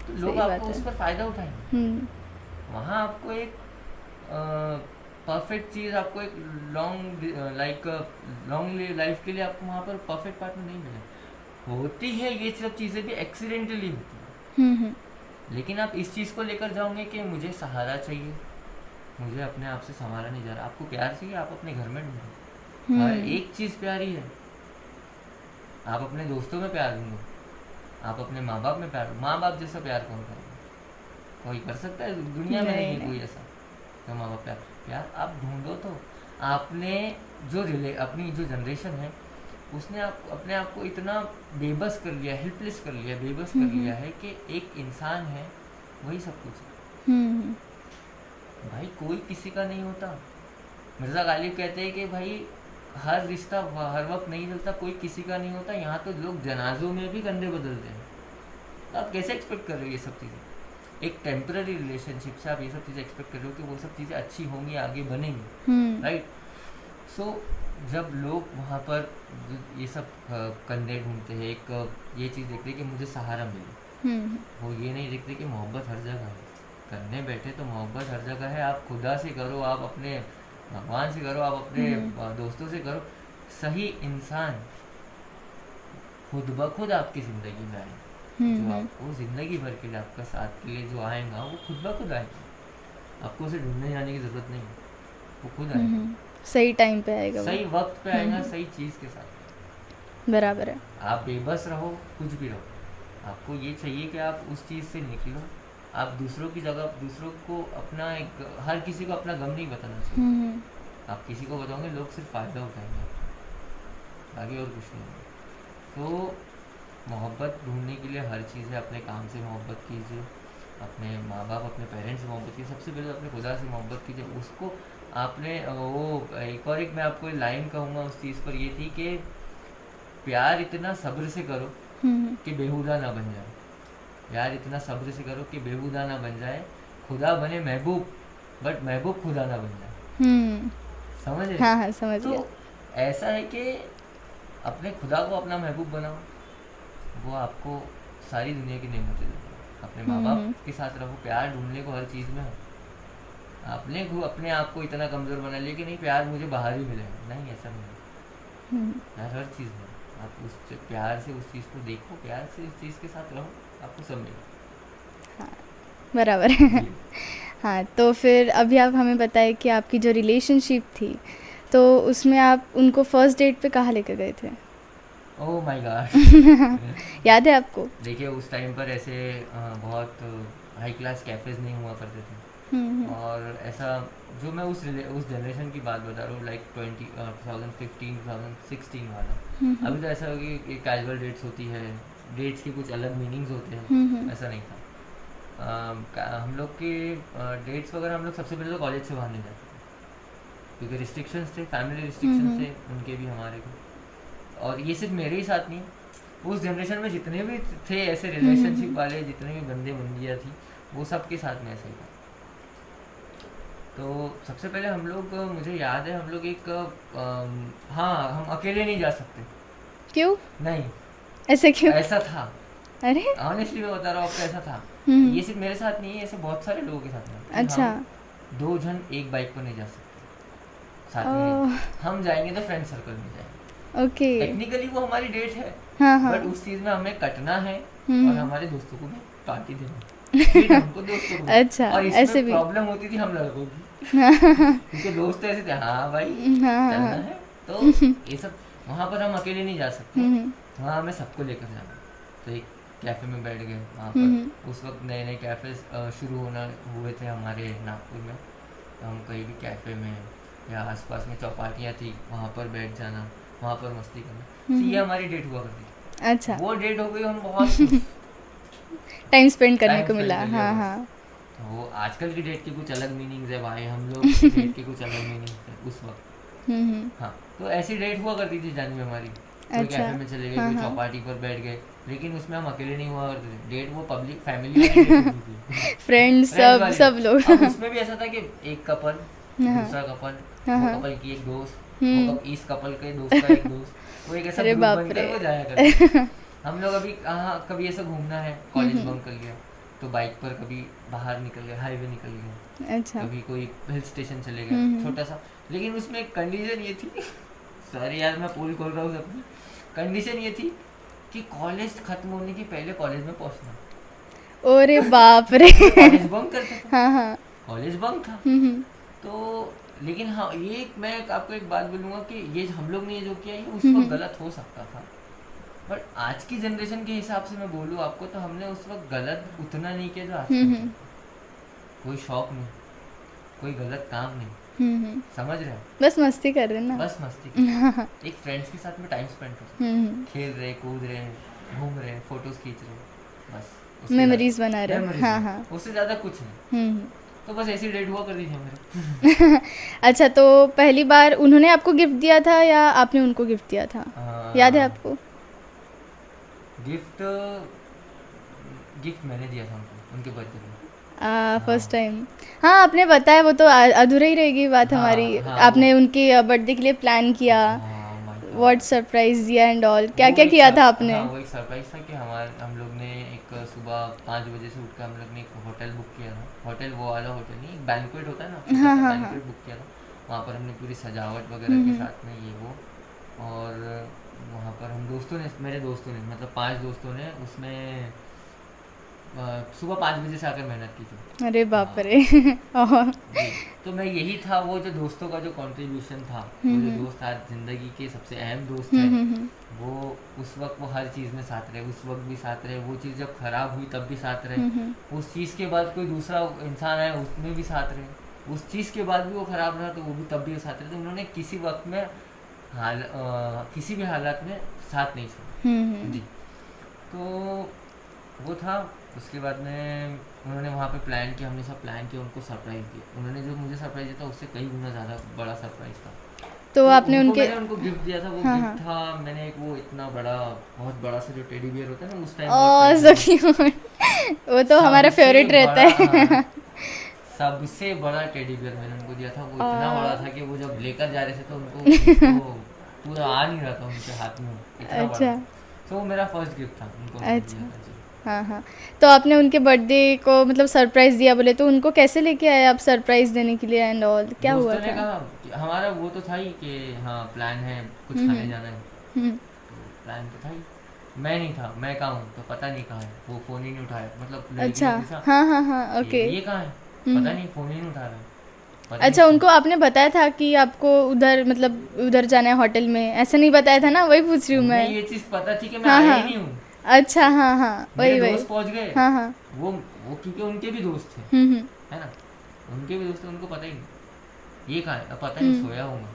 तो लोग आपको उस पर फायदा उठाएंगे। वहाँ आपको एक परफेक्ट चीज़, आपको एक लॉन्ग लाइफ के लिए आपको वहाँ पर परफेक्ट पार्टनर नहीं मिले। होती है ये सब चीज़ें भी एक्सीडेंटली होती है। लेकिन आप इस चीज़ को लेकर जाओगे कि मुझे सहारा चाहिए, मुझे अपने आप से संभाला नहीं जा रहा। आपको प्यार चाहिए, आप अपने घर में ढूंढो। हर एक चीज़ प्यारी है। आप अपने दोस्तों में प्यार ढूंढो, आप अपने माँ बाप में प्यार, माँ बाप जैसा प्यार कौन करेगा? कोई कर सकता है? दुनिया में नहीं है कोई ऐसा तो माँ बाप प्यार आप ढूंढो। तो आपने अपनी जो जनरेशन है उसने अपने आप को इतना बेबस कर लिया, हेल्पलेस कर लिया, बेबस कर लिया है कि एक इंसान है वही सब कुछ है। भाई कोई किसी का नहीं होता। मिर्ज़ा गालिब कहते हैं कि भाई हर रिश्ता हर वक्त नहीं चलता, कोई किसी का नहीं होता। यहाँ तो लोग जनाजों में भी कंधे बदलते हैं। तो आप कैसे एक्सपेक्ट कर रहे हो ये सब चीज़ें? एक टेम्पररी रिलेशनशिप से आप ये सब चीज़ें एक्सपेक्ट कर रहे हो कि वो सब चीज़ें अच्छी होंगी, आगे बनेंगी, राइट? सो जब लोग वहाँ पर ये सब कंधे ढूंढते हैं, एक ये चीज़ देखते हैं कि मुझे सहारा मिले, वो ये नहीं देखते कि मोहब्बत हर जगह है। करने बैठे तो मोहब्बत हर जगह है, आप खुदा से करो, आप अपने भगवान से करो, आप अपने दोस्तों से करो। सही इंसान खुद ब खुद आपकी ज़िंदगी में आए, जो आपको ज़िंदगी भर के लिए आपका साथ के लिए जो आएगा वो खुद ब खुद आएगा। आपको उसे ढूंढने जाने की ज़रूरत नहीं है, वो खुद आएगा। सही टाइम पे आएगा, सही वक्त पे आएगा, सही चीज़ के साथ। बराबर है। आप बेबस रहो, कुछ भी रहो, आपको ये चाहिए कि आप उस चीज़ से निकलो। आप दूसरों की जगह, दूसरों को अपना एक, हर किसी को अपना गम नहीं बताना चाहिए। आप किसी को बताओगे लोग सिर्फ फ़ायदा उठाएंगे, आगे और कुछ नहीं। तो मोहब्बत ढूंढने के लिए हर चीज़ है, अपने काम से मोहब्बत कीजिए, अपने माँ बाप, अपने पेरेंट्स से मोहब्बत कीजिए, सबसे पहले अपने खुदा से मोहब्बत कीजिए। उसको आपने वो एक मैं आपको लाइन कहूँगा उस चीज़ पर, ये थी कि प्यार इतना सब्र से करो कि बेहुदा ना बन जाए। प्यार इतना सब्र से करो कि बेहुदा ना बन जाए। खुदा बने महबूब, बट महबूब खुदा ना बन जाए। समझ रहे? हाँ, समझ गया। तो ऐसा है कि अपने खुदा को अपना महबूब बनाओ, वो आपको सारी दुनिया की नेमतें देगा। अपने माँ बाप के साथ रहो, प्यार ढूंढने को हर चीज़ में हो। आपने अपने आप को इतना कमज़ोर बना लिया कि नहीं प्यार मुझे बाहर ही मिलेगा, नहीं, ऐसा नहीं। प्यार हर चीज़ में, आप उस प्यार से उस चीज़ को देखो, प्यार से उस चीज़ के साथ रहो, आपको सब मिलेगा। हाँ, बराबर है। हाँ, तो फिर अभी आप हमें बताएं कि आपकी जो रिलेशनशिप थी, तो उसमें आप उनको फर्स्ट डेट पे कहाँ लेकर गए थे? Oh my God. याद है आपको? देखिए उस टाइम पर ऐसे बहुत हाई क्लास कैफ़ेज़ नहीं हुआ करते थे, और ऐसा जो मैं उस जनरेशन की बात बता रहा हूँ, लाइक 2015-2016 वाला। अभी तो ऐसा हो कि कैजुअल डेट्स होती है, डेट्स के कुछ अलग मीनिंग्स होते हैं, ऐसा नहीं था। हम लोग के डेट्स वगैरह हम लोग सबसे पहले तो कॉलेज से बाहर नहीं जाते थे, क्योंकि रिस्ट्रिक्शंस थे, फैमिली रिस्ट्रिक्शंस थे, उनके भी हमारे भी। और ये सिर्फ मेरे ही साथ नहीं, उस जनरेशन में जितने भी थे ऐसे रिलेशनशिप वाले, जितने भी बंदे बंदियाँ थी, वो सब के साथ में ऐसा ही था। तो सबसे पहले हम लोग, मुझे याद है हम लोग एक हाँ, हम अकेले नहीं जा सकते। क्यों? नहीं, ऐसे क्यों? ऐसा था। अरे ऑनेस्टली मैं बता रहा हूँ आपको, ऐसा था। ये सिर्फ मेरे साथ नहीं है, ऐसे बहुत सारे लोगों के साथ में। अच्छा। 2 जन एक बाइक पर नहीं जा सकते साथ में नहीं। हम जाएंगे तो फ्रेंड सर्कल में जाएंगे। ओके। टेक्निकली वो हमारी डेट है, बट उस चीज में हमें कटना है और हमारे दोस्तों को भी पार्टी देना है। हमको दोस्तों को। अच्छा, और ऐसे भी प्रॉब्लम होती थी हम लड़कों की, क्योंकि दोस्त ऐसे थे, हाँ भाई चलना है, तो ये सब। वहाँ पर हम अकेले नहीं जा सकते, वहाँ हमें सबको लेकर जाना। तो एक कैफ़े में बैठ गए वहाँ पर। उस वक्त नए नए कैफ़े शुरू हुए थे हमारे नागपुर में, तो हम कहीं भी कैफ़े में या आसपास में चौपाटियाँ थी, वहाँ पर बैठ जाना, वहाँ पर मस्ती करना। तो ये हमारी डेट हुआ करती। अच्छा, वो डेट हो गई, हम बहुत टाइम स्पेंड करने को मिला। हाँ हाँ। तो वो आजकल की डेट की कुछ अलग मीनिंग्स है भाई, हम लोग की डेट की कुछ अलग मीनिंग्स है उस वक्त। हाँ, तो ऐसी डेट हुआ करती थी जानवी हमारी। कोई कैफे में चले गए, कोई चौपाटी पर बैठ गए, लेकिन उसमें हम अकेले नहीं हुआ करते थे। डेट वो पब्लिक फैमिली वाली डेट होती थी। फ्रेंड्स सब लोग। अब उसमें भी ऐसा था कि एक कपल, दूसरा कपल, वो कपल की एक दोस्त, वो इस कपल के दोस्त का एक दोस्त, वो एक ऐसा ग्रुप बनकर वो जाया करते। हम लोग अभी कभी ऐसा घूमना है, कॉलेज बंक कर लिया तो बाइक पर कभी बाहर निकल गए, हाईवे निकल गए। अच्छा। कभी कोई हिल स्टेशन चले गए छोटा सा, लेकिन उसमें एक कंडीशन ये थी, सॉरी यार मैं पोल खोल रहा हूँ अपनी, कंडीशन ये थी कि कॉलेज खत्म होने के पहले कॉलेज में पहुंचना। अरे बाप रे। कॉलेज बंक करते थे। हाँ हाँ। कॉलेज बंक था। तो लेकिन हाँ, ये मैं आपको एक बात बोलूँगा कि ये हम लोग ने जो किया ये उस वक्त गलत हो सकता था, बट आज की जनरेशन के हिसाब से मैं बोलूँ आपको तो हमने उस वक्त गलत उतना नहीं किया जो आज कोई शौक नहीं, कोई गलत काम नहीं, समझ रहे हैं? बस मस्ती कर रहे हैं ना, बस मस्ती कर एक फ्रेंड्स के साथ में टाइम स्पेंड कर रहे, खेल रहे, कूद रहे, घूम रहे, फोटोज खींच रहे, बस मेमोरीज बना रहे। हाँ हाँ, उससे ज्यादा कुछ नहीं। तो बस ऐसी डेट हुआ कर दी थी हमारे। अच्छा, तो पहली बार उन्होंने आपको गिफ्ट दिया था या आपने उनको गिफ्ट दिया था? याद है आपको? गिफ्ट गिफ्ट मैंने दिया था उनको उनके बर्थडे में। फर्स्ट हाँ टाइम। हाँ, आपने बताया, वो तो अधूरा ही रहेगी बात हमारी। हाँ हाँ वो आपने उनके बर्थडे के लिए प्लान किया, हाँ माय व्हाट गॉड। सरप्राइज दिया एंड ऑल, क्या वो क्या एक किया था आपने? हाँ वो एक सरप्राइज था कि हम लोग ने एक सुबह 5 बजे से उठ कर हम लोग ने एक होटल बुक किया था। होटल वो वाला होटल नहीं, एक बैंक्वेट होता है ना, छोटा हाँ सा हाँ हाँ। बैंक्वेट बुक किया था। वहाँ पर हमने पूरी सजावट वगैरह के हम्म। साथ में ये वो, और वहाँ पर हम दोस्तों ने, मेरे दोस्तों ने, मतलब 5 दोस्तों ने उसमें सुबह 5 बजे से आकर मेहनत की थी। अरे बाप हाँ रे। और जी। तो मैं यही था, वो जो दोस्तों का जो कंट्रीब्यूशन था, वो जो हम्म दोस्त आज ज़िंदगी के सबसे अहम दोस्त है, हम्म। वो उस वक्त वो हर चीज़ में साथ रहे, उस वक्त भी साथ रहे, वो चीज़ जब ख़राब हुई तब भी साथ रहे, हम्म। उस चीज़ के बाद कोई दूसरा इंसान आया उसमें भी साथ रहे, उस चीज़ के बाद भी वो ख़राब रहा तो वो भी तब भी वो साथ रहे। तो उन्होंने किसी वक्त में किसी भी हालात में साथ नहीं छोड़ा जी। तो वो था। उसके बाद में उन्होंने वहाँ पे प्लान किया, हमने सब प्लान किया, उनको सरप्राइज़ दिया। उन्होंने जो मुझे सरप्राइज़ दिया था उससे कई गुना ज़्यादा बड़ा सरप्राइज़ था। तो तो आपने उनको उनके। मैंने उनको गिफ्ट दिया था। वो हाँ गिफ्ट हाँ। था, मैंने एक वो इतना बड़ा, बहुत बड़ा सा जो टेडी बियर होता है ना, उस टाइम बहुत ओ ट्रेंड सो में था। क्यूट। वो तो हमारा सबसे फेवरेट रहता बड़ा, हाँ, है। सबसे बड़ा टेडी बियर मैंने उनको दिया था। वो इतना बड़ा आ, था कि वो जब लेकर जा रहे थे तो उनको पूरा आ नहीं रहा था उनके हाथ में, इतना बड़ा अच्छा था। तो वो मेरा फर्स्ट गिफ्ट था, उनको मैंने दिया अच्छा। था जी। हाँ हाँ। तो आपने उनके बर्थडे को मतलब सरप्राइज दिया बोले, तो उनको कैसे लेके आए आप सरप्राइज देने के लिए एंड ऑल, क्या हुआ दोस्तों ने था? कहा कि हमारा वो तो था ही कि हाँ प्लान है, कुछ खाने हम्म जाना है। हम्म। तो प्लान तो था ही। मैं नहीं था, मैं कहाँ हूँ तो पता नहीं कहाँ है, वो फ़ोन ही नहीं उठाया। मतलब लड़की अच्छा। ने पूछा हाँ हाँ हाँ। कि ओके। ये कहाँ है, पता हम्म। नहीं, फ़ोन ही नहीं उठा रहा है, पता नहीं अच्छा, क्यों। उनको आपने बताया था कि आपको उधर मतलब उधर जाना है होटल में, ऐसा नहीं बताया था ना, वही पूछ रही हूँ उन्हें मैं। ये चीज़ पता थी कि मैं हाँ आया ही हाँ। नहीं हूँ। अच्छा हाँ हाँ, मेरे वही वही। दोस्त पहुँच गए। हाँ हाँ। वो क्योंकि उनके भी दोस्त थे, हम्म। है ना, उनके भी दोस्त थे, उनको पता ही नहीं ये कहाँ है। अब पता नहीं, हम्म। सोया हूँ मैं,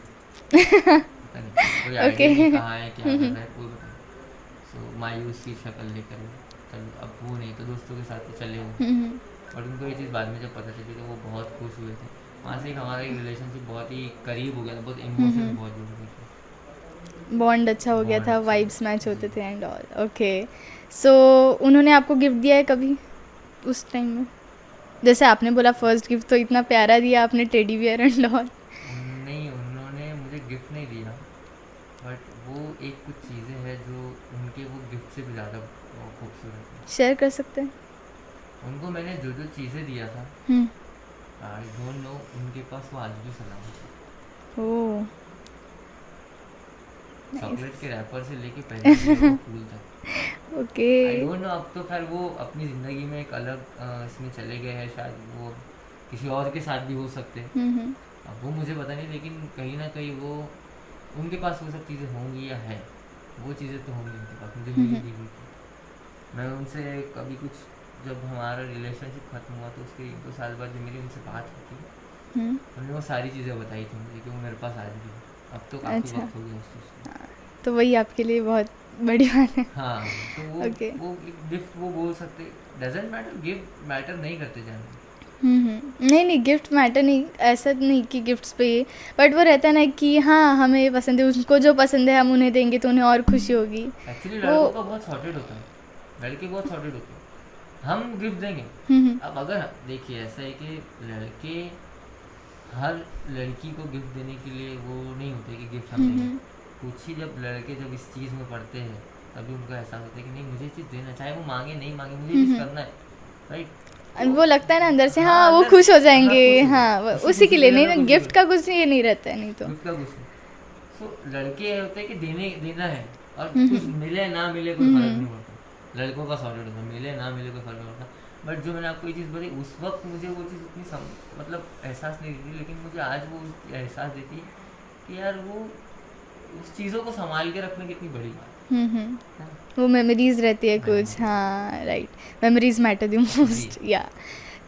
पता नहीं, कोई ओके। आइडिया नहीं कहाँ है, क्या कर रहा है, कोई पता नहीं। सो मायूस सी शक्ल लेकर वो, चलो अब वो नहीं तो दोस्तों के साथ तो चले हुए। हम्म। और उनको ये चीज़ बाद में जब पता चली तो वो बहुत खुश हुए थे। वहाँ से एक हमारा एक रिलेशनशिप बहुत ही करीब हो गया था, बहुत इमोशंस हम्म। बहुत जुड़ गए थे। बॉन्ड अच्छा हो गया बॉन्ड था, अच्छा हो वाइब्स मैच गया होते जी। थे एंड ऑल। ओके। सो उन्होंने आपको गिफ्ट दिया है कभी उस टाइम में? जैसे आपने बोला फर्स्ट गिफ्ट तो इतना प्यारा दिया आपने, टेडी बियर एंड ऑल। नहीं, उन्होंने मुझे गिफ्ट नहीं दिया, बट वो एक कुछ चीज़ें हैं जो उनके वो गिफ्ट से भी ज़्यादा खूबसूरत है। शेयर कर सकते हैं? उनको मैंने जो जो चीज़ें दिया था, हम्म। आई डोंट नो उनके पास वो आज भी सलामत है। Oh nice. चॉकलेट के रैपर से लेके पहले दिए वो फूल तक। ओके। आई डोंट नो, अब तो खैर वो अपनी ज़िंदगी में एक अलग इसमें चले गए हैं, शायद वो किसी और के साथ भी हो सकते हैं। हम्म। अब वो मुझे पता नहीं, लेकिन कहीं ना कहीं वो, उनके पास वो सब चीज़ें होंगी या है, वो चीज़ें तो होंगी उनके पास, मुझे मिली दी हुई थी। मैं उनसे कभी कुछ, जब हमारा रिलेशनशिप ख़त्म हुआ तो उसके 1-2 साल बाद जब मेरी उनसे बात हुई थी, हम्म। उन्होंने वो सारी चीज़ें बताई थी मुझे कि वो मेरे पास आज भी है। अब तो काफ़ी अच्छा, वक्त हो गया उस चीज़ को। तो वही आपके लिए बहुत बड़ी बात है। हाँ, तो ओके। वो एक गिफ्ट वो बोल सकते, डजेंट मैटर, गिफ्ट मैटर नहीं करते जाने। नहीं नहीं, गिफ्ट मैटर नहीं, ऐसा नहीं कि गिफ्ट्स पे, बट वो रहता है ना कि हाँ हमें ये पसंद है, उनको जो पसंद है हम उन्हें देंगे तो उन्हें और खुशी होगी। एक्चुअली वो। लड़कों का बहुत सॉर्टेड होता है, लड़के बहुत सॉर्टेड होते हैं। हम गिफ्ट देंगे। हम्म अब अगर देखिए ऐसा है कि लड़के हर लड़की को गिफ्ट देने के लिए वो नहीं होते कि गिफ्ट हम देंगे। हम्म कुछ ही जब लड़के जब इस चीज़ में पढ़ते हैं तभी उनका एहसास होता है कि नहीं, मुझे ये चीज़ देना, चाहे वो मांगे नहीं मांगे, मुझे ये चीज़ करना है, राइट। तो वो लगता है ना अंदर से, हाँ, हाँ वो अंदर, खुश हो हाँ जाएंगे। खुश हो हाँ जाए, खुशी उसी के खुशी लिए, दे नहीं देना ना, कुछ भी गिफ्ट का कुछ ये नहीं रहता है नहीं तो। गिफ्ट का कुछ नहीं। सो लड़के ये होते हैं कि देना है, और हम्म कुछ मिले ना मिले कोई फर्क हम्म नहीं पड़ता। लड़कों का सॉर्टेड होता है, मिले ना मिले कोई फर्क नहीं पड़ता। बट जो मैंने आपको ये चीज़ बताई उस वक्त मुझे वो चीज़ उतनी मतलब एहसास नहीं देती, लेकिन मुझे आज वो एहसास देती है कि यार वो उस चीज़ों को संभाल के रखना कितनी बड़ी बात हम्म। है ना? वो मेमोरीज रहती है कुछ। मेमोरीज हाँ राइट, मेमोरीज मैटर द जी। मोस्ट या।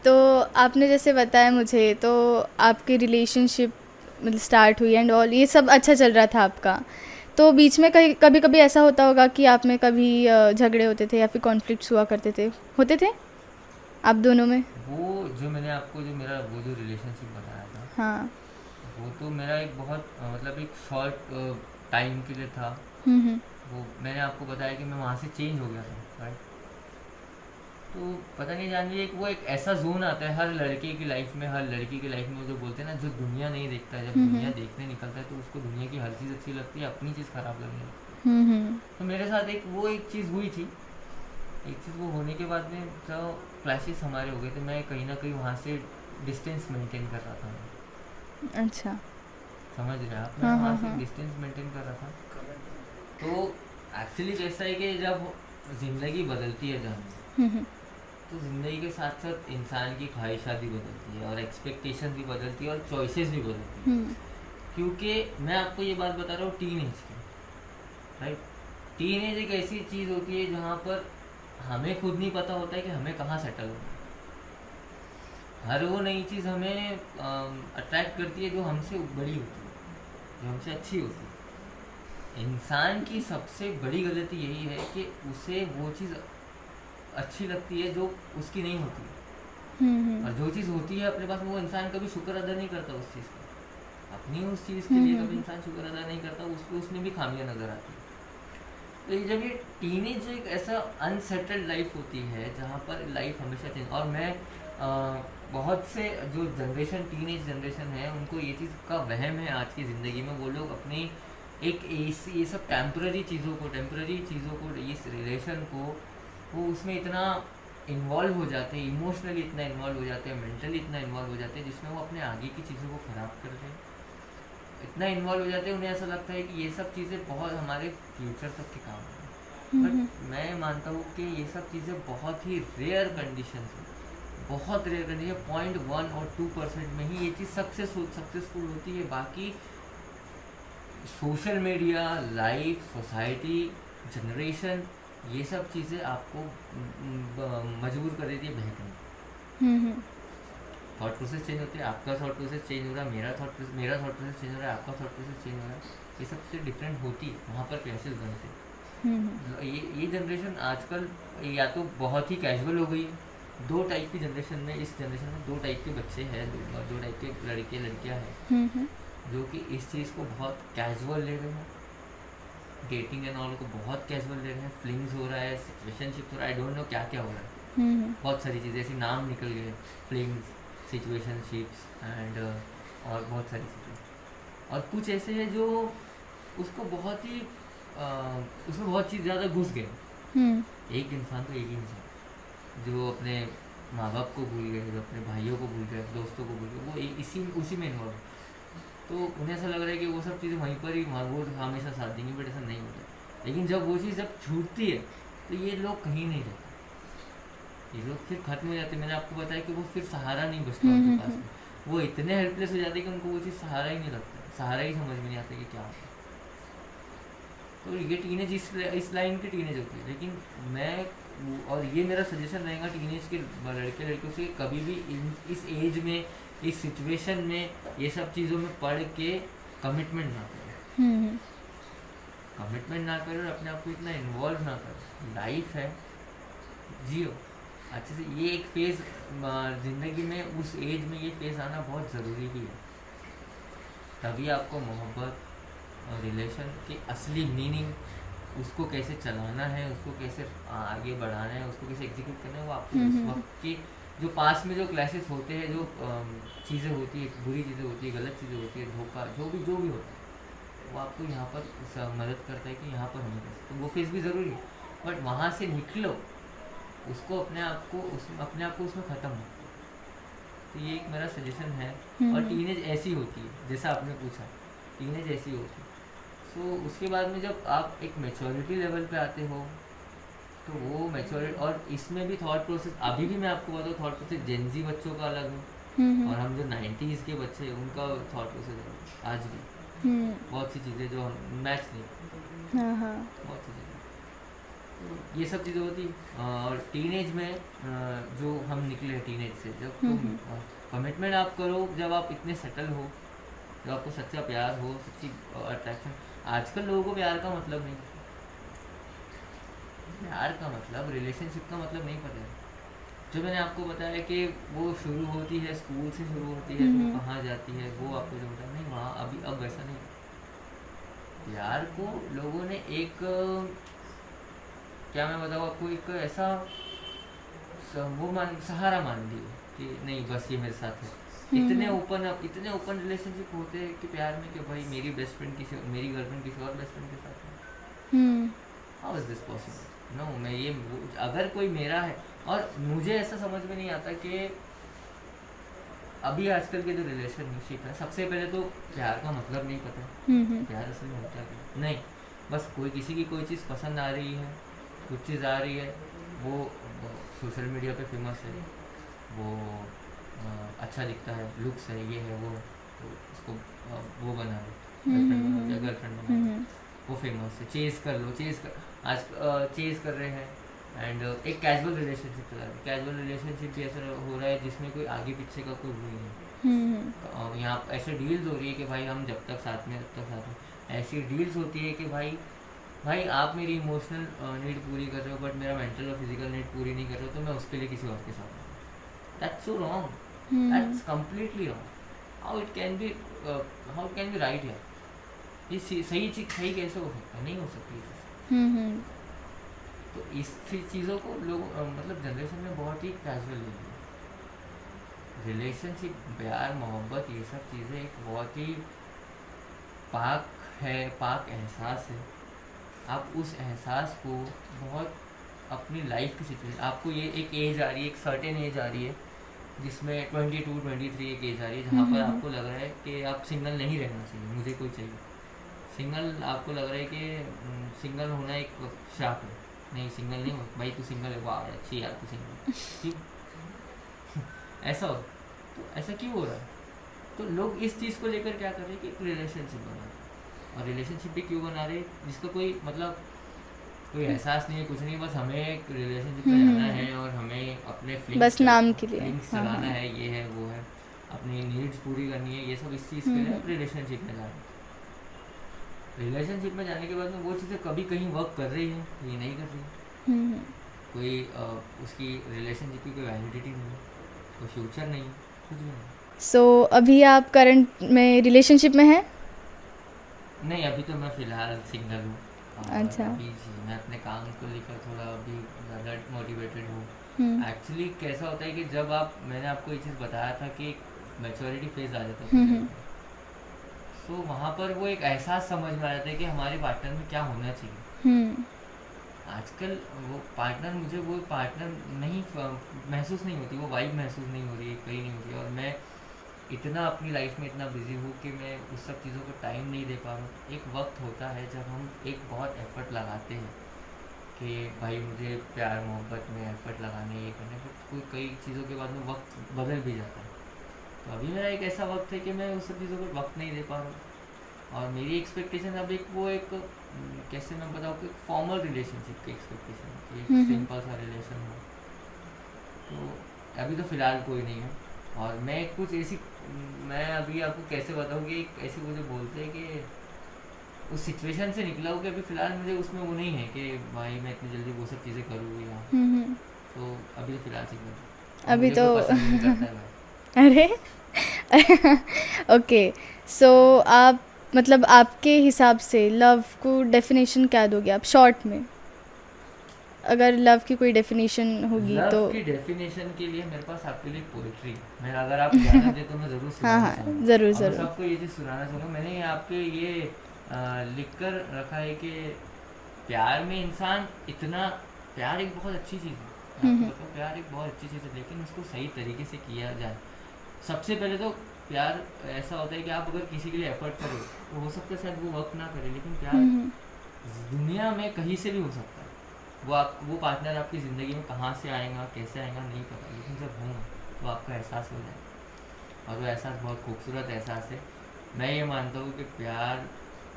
तो आपने जैसे बताया मुझे, तो आपकी रिलेशनशिप मतलब स्टार्ट हुई एंड ऑल, ये सब अच्छा चल रहा था आपका। तो बीच में कहीं कभी कभी ऐसा होता होगा कि आप में कभी झगड़े होते थे या फिर कॉन्फ्लिक्ट्स हुआ करते थे, होते थे आप दोनों में? वो जो मैंने आपको जो मेरा वो जो रिलेशनशिप बताया था, हाँ। वो तो मेरा एक बहुत मतलब एक शॉर्ट टाइम के लिए था। हम्म। वो मैंने आपको बताया कि मैं वहाँ से चेंज हो गया था, राइट। तो पता नहीं जानवी, एक ऐसा जोन आता है हर लड़के की लाइफ में, हर लड़की की लाइफ में, जो बोलते हैं ना, जो दुनिया नहीं देखता है, जब दुनिया देखने निकलता है तो उसको दुनिया की हर चीज़ अच्छी लगती है, अपनी चीज़ खराब लगने लगती है। तो मेरे साथ एक चीज़ हुई थी। एक चीज़ वो होने के बाद में जो क्लैशेस हमारे हो गए थे, मैं कहीं ना कहीं वहाँ से डिस्टेंस मेंटेन कर रहा था मैं। अच्छा। समझ रहे हैं आप, मैं हाँ वहाँ हाँ से हाँ। डिस्टेंस मेंटेन कर रहा था। तो एक्चुअली कैसा है कि जब ज़िंदगी बदलती है जहाँ, हम्म तो ज़िंदगी के साथ साथ इंसान की ख्वाहिशात भी बदलती है, और एक्सपेक्टेशन भी बदलती है, और चॉइसेस भी बदलती है। हम्म क्योंकि मैं आपको ये बात बता रहा हूँ टीन एज की, राइट। टीन एज एक ऐसी चीज़ होती है जहाँ पर हमें खुद नहीं पता होता है कि हमें कहाँ सेटल होना है। हर वो नई चीज़ हमें अट्रैक्ट करती है जो हमसे बड़ी होती है, जो हमसे अच्छी होती है। इंसान की सबसे बड़ी गलती यही है कि उसे वो चीज़ अच्छी लगती है जो उसकी नहीं होती है, और जो चीज़ होती है अपने पास में, वो इंसान कभी शुक्र अदा नहीं करता उस चीज़ का। अपनी उस चीज़ के लिए कभी इंसान शुक्र अदा नहीं करता, उसको उसमें भी खामियां नज़र आती है। तो ये जब ये टीनेज एक ऐसा अनसेटल्ड लाइफ होती है जहाँ पर लाइफ हमेशा चेंज, और मैं बहुत से जो जनरेशन, टीनेज जनरेशन है, उनको ये चीज़ का वहम है आज की ज़िंदगी में। वो लोग अपनी एक ये सब टेम्पररी चीज़ों को, इस रिलेशन को, वो उसमें इतना इन्वॉल्व हो जाते हैं, इमोशनली इतना इन्वॉल्व हो जाते हैं, मेंटली इतना इन्वॉल्व हो जाते हैं, जिसमें वो अपने आगे की चीज़ों को ख़राब कर रहे हैं। इतना इन्वॉल्व हो जाते हैं, उन्हें ऐसा लगता है कि ये सब चीज़ें बहुत हमारे फ्यूचर तक के काम है। बट मैं मानता हूँ कि ये सब चीज़ें बहुत ही रेयर कंडीशन में, बहुत रेयर कंडीशन, 0.1 और 2% में ही ये चीज़ सक्सेसफुल होती है। बाकी social media, life, society, generation, ये सब चीज़ें आपको मजबूर कर देती है बहकने। थॉट प्रोसेस चेंज होते हैं, आपका थॉट प्रोसेस चेंज हो रहा है, मेरा थॉट प्रोसेस चेंज हो रहा है, आपका थॉट प्रोसेस चेंज हो रहा है। ये सबसे डिफरेंट होती है, वहाँ पर क्लैशेस बनते हैं। ये जनरेशन आजकल या तो बहुत ही कैजुअल हो गई है। दो टाइप की जनरेशन में, इस जनरेशन में दो टाइप के बच्चे हैं, दो टाइप के लड़के लड़कियाँ हैं, जो कि इस चीज़ को बहुत कैजुअल ले रहे हैं। डेटिंग एंड ऑल को बहुत कैजुअल ले रहे हैं, फ्लिंग्स हो रहा है, सिचुएशनशिप हो रहा है, आई डोंट नो क्या क्या हो रहा है। बहुत सारी चीज़ें ऐसी नाम निकल गए, फ्लिंग्स, सिचुएशनशिप्स एंड और बहुत सारी चीज़ें। और कुछ ऐसे हैं जो उसको बहुत ही उसमें बहुत चीज़ ज़्यादा घुस गए। एक इंसान तो एक ही इंसान जो अपने माँ बाप को भूल गए, जो अपने भाइयों को भूल गए, दोस्तों को भूल गए, वो उसी में इन्वॉल्व। तो उन्हें ऐसा लग रहा है कि वो सब चीज़ें वहीं पर ही, वो हमेशा साथ देंगे, बट ऐसा नहीं होता। लेकिन जब वो चीज़ जब छूटती है तो ये लोग कहीं नहीं रहते, ये लोग फिर खत्म हो जाते हैं। मैंने आपको बताया कि वो फिर सहारा नहीं बचता उनके पास में, वो इतने हेल्पलेस हो जाते हैं कि उनको वो चीज़ सहारा ही नहीं लगता, सहारा ही समझ में नहीं आता कि क्या होता है। तो ये टीनेज इस लाइन की टीनेज होती है। लेकिन मैं, और ये मेरा सजेशन रहेगा टीनेज के लड़के लड़कियों से, कभी भी इस एज में, इस सिचुएशन में ये सब चीज़ों में पढ़ के कमिटमेंट ना करें। कमिटमेंट ना करें और अपने आप को इतना इन्वॉल्व ना करें। लाइफ है, जियो अच्छे से। ये एक फेज़ ज़िंदगी में, उस एज में ये फेज़ आना बहुत ज़रूरी भी है। तभी आपको मोहब्बत और रिलेशन की असली मीनिंग, उसको कैसे चलाना है, उसको कैसे आगे बढ़ाना है, उसको कैसे एग्जीक्यूट करना है, वो आपको उस वक्त की, जो पास में जो क्लैशेस होते हैं, जो चीज़ें होती है, बुरी चीज़ें होती है, गलत चीज़ें होती है, धोखा, जो भी होता है, वो आपको यहाँ पर मदद करता है कि यहाँ पर हमें कैसे। तो वो फेज़ भी ज़रूरी है, बट वहाँ से निकलो, उसको अपने आप को उसमें ख़त्म हो। तो ये एक मेरा सजेशन है। और टीनेज ऐसी होती है, जैसा आपने पूछा, टीनेज ऐसी होती है। सो उसके बाद में जब आप एक मैच्योरिटी लेवल पे आते हो, तो वो मैच्योरिटी, और इसमें भी थॉट प्रोसेस, अभी भी मैं आपको बताऊँ, थॉट प्रोसेस जेनजी बच्चों का अलग है, और हम जो 90s के बच्चे हैं उनका थॉट प्रोसेस है। आज भी बहुत सी चीज़ें जो हम मैच नहीं, बहुत सी चीज़ें, ये सब चीज़ें होती। और टीनेज में जो हम निकले हैं टीनेज से, जब तुम कमिटमेंट आप करो, जब आप इतने सेटल हो, जब आपको सच्चा प्यार हो, सच्ची अट्रैक्शन। आजकल लोगों को प्यार का मतलब नहीं, प्यार का मतलब, रिलेशनशिप का मतलब नहीं पता है। जो मैंने आपको बताया कि वो शुरू होती है, स्कूल से शुरू होती है, तो कहाँ जाती है, वो आपको जो बताया, नहीं वहाँ अभी अब वैसा नहीं। प्यार को लोगों ने एक, क्या मैं बताऊँ आपको, एक ऐसा सहारा मान लिए कि नहीं बस ये मेरे साथ है। इतने ओपन रिलेशनशिप होते हैं कि प्यार में कि भाई मेरी मेरी गर्लफ्रेंड किसी और बेस्ट फ्रेंड के साथ है। How is this possible? No, मैं ये अगर कोई मेरा है, और मुझे ऐसा समझ में नहीं आता कि अभी आजकल के जो रिलेशनशिप है, सबसे पहले तो प्यार का मतलब नहीं पता है। प्यार असल में होता है नहीं, बस किसी की कोई चीज़ पसंद आ रही है, कुछ चीज़ आ रही है, वो सोशल मीडिया पे फेमस है, वो अच्छा दिखता है, लुक्स है, ये है वो, तो उसको वो बना लो, गर्लफ्रेंड बना लो, वो फेमस है, चेज कर लो, आज चेज कर रहे हैं। एंड एक कैजुअल रिलेशनशिप चला रहे हैं। कैजुअल रिलेशनशिप भी ऐसा हो रहा है जिसमें कोई आगे पीछे का कोई वो नहीं है। यहाँ ऐसे डील्स हो रही है कि भाई हम जब तक साथ में तब तक साथ में। ऐसी डील्स होती है कि भाई आप मेरी इमोशनल नीड पूरी कर रहे हो बट मेरा मेंटल और फिजिकल नीड पूरी नहीं कर रहे हो, तो मैं उसके लिए किसी और के साथ हूँ। That's so wrong, that's completely wrong. How it can be right यार? ये सही कैसे हो सकता है? नहीं हो सकती। तो इस चीज़ों को लोग मतलब जनरेशन में बहुत ही कैजुअल ले लिया। रिलेशनशिप, प्यार, मोहब्बत, ये सब चीज़ें एक बहुत ही पाक एहसास है। आप उस एहसास को बहुत अपनी लाइफ की सिचुएशन, आपको ये एक एज आ रही है, एक सर्टेन एज आ रही है जिसमें 22, 23 एक एज आ रही है जहाँ पर आपको लग रहा है कि आप सिंगल नहीं रहना चाहिए, मुझे कोई चाहिए। सिंगल आपको लग रहा है कि सिंगल होना एक श्राप है। नहीं, सिंगल नहीं हो भाई, तू सिंगल है, वाह अच्छी यार, तू सिंगल ठीक। ऐसा हो तो ऐसा क्यों हो रहा है? तो लोग इस चीज़ को लेकर क्या कर रहे हैं कि एक रिलेशनशिप बना रहे हैं। और रिलेशनशिप भी क्यों बना रहे हैं? जिसका कोई मतलब कोई एहसास नहीं है, कुछ नहीं, बस हमें एक रिलेशनशिप में जाना है और हमें अपने बस नाम के लिए फीलिंग्स चलाना है, ये है वो है, अपनी नीड्स पूरी करनी है, ये सब इस चीज़ के लिए रिलेशनशिप में जाना है। रिलेशनशिप में जाने के बाद में वो चीज़ें कभी कहीं वर्क कर रही है, ये नहीं कर रही है। कोई उसकी रिलेशनशिप की कोई वैलिडिटी नहीं है, कोई फ्यूचर नहीं है, कुछ भी नहीं। सो अभी आप करंट में रिलेशनशिप में हैं? नहीं, अभी तो मैं फ़िलहाल सिंगल हूँ। अच्छा। अभी जी मैं अपने काम को लेकर थोड़ा अभी ज़्यादा मोटिवेटेड हूँ। एक्चुअली कैसा होता है कि जब मैंने आपको ये चीज़ बताया था कि मैच्योरिटी फेज आ जाता है, तो वहाँ पर वो एक एहसास समझ में आ जाता है कि हमारे पार्टनर में क्या होना चाहिए। आजकल वो पार्टनर नहीं महसूस नहीं होती, वो वाइब महसूस नहीं हो रही है, कहीं नहीं हो रही है। और मैं इतना अपनी लाइफ में इतना बिजी हूँ कि मैं उस सब चीज़ों को टाइम नहीं दे पा रहा हूँ। एक वक्त होता है जब हम एक बहुत एफर्ट लगाते हैं कि भाई मुझे प्यार मोहब्बत में एफर्ट लगाने, ये करने, बट कोई कई चीज़ों के बाद में वक्त बदल भी जाता है। तो अभी मेरा एक ऐसा वक्त है कि मैं उस सब चीज़ों को वक्त नहीं दे पा रहा हूँ। और मेरी एक्सपेक्टेशन अब कैसे मैं बताऊँ कि फॉर्मल रिलेशनशिप की एक्सपेक्टेशन है, एक सिंपल सा रिलेशन हो। तो अभी तो फ़िलहाल कोई नहीं है। और मैं अभी आपको कैसे बताऊँ कि ऐसे मुझे बोलते हैं कि उस सिचुएशन से निकला हूँ कि अभी फ़िलहाल मुझे उसमें वो नहीं है कि भाई मैं इतनी जल्दी वो सब चीज़ें करूँ या तो अभी तो फ़िलहाल सिंगल। अभी तो पसंद नहीं करता है भाई। अरे ओके, सो आप मतलब आपके हिसाब से लव को डेफिनेशन क्या दोगे आप शॉर्ट में? अगर लव की कोई डेफिनेशन होगी तो लव की डेफिनेशन के लिए मेरे पास आपके लिए पोइट्री, मैं अगर आप इजाज़त दे तो मैं ज़रूर सुनाना चाहूँगा। ज़रूर और मैं सबको ये चीज़ सुनाना चाहूँगा। मैंने आपके ये लिख कर रखा है कि प्यार में इंसान प्यार एक बहुत अच्छी चीज़ है। प्यार एक बहुत अच्छी चीज़ है, लेकिन उसको सही तरीके से किया जाए। सबसे पहले तो प्यार ऐसा होता है कि आप अगर किसी के लिए एफर्ट करो तो हो सकता है शायद वो वर्क ना करे, लेकिन प्यार दुनिया में कहीं से भी हो सकता है। वो पार्टनर आपकी ज़िंदगी में कहाँ से आएगा, कैसे आएगा नहीं पता, लेकिन जब होगा तो आपका एहसास हो जाए। और वो एहसास बहुत खूबसूरत एहसास है। मैं ये मानता हूँ कि प्यार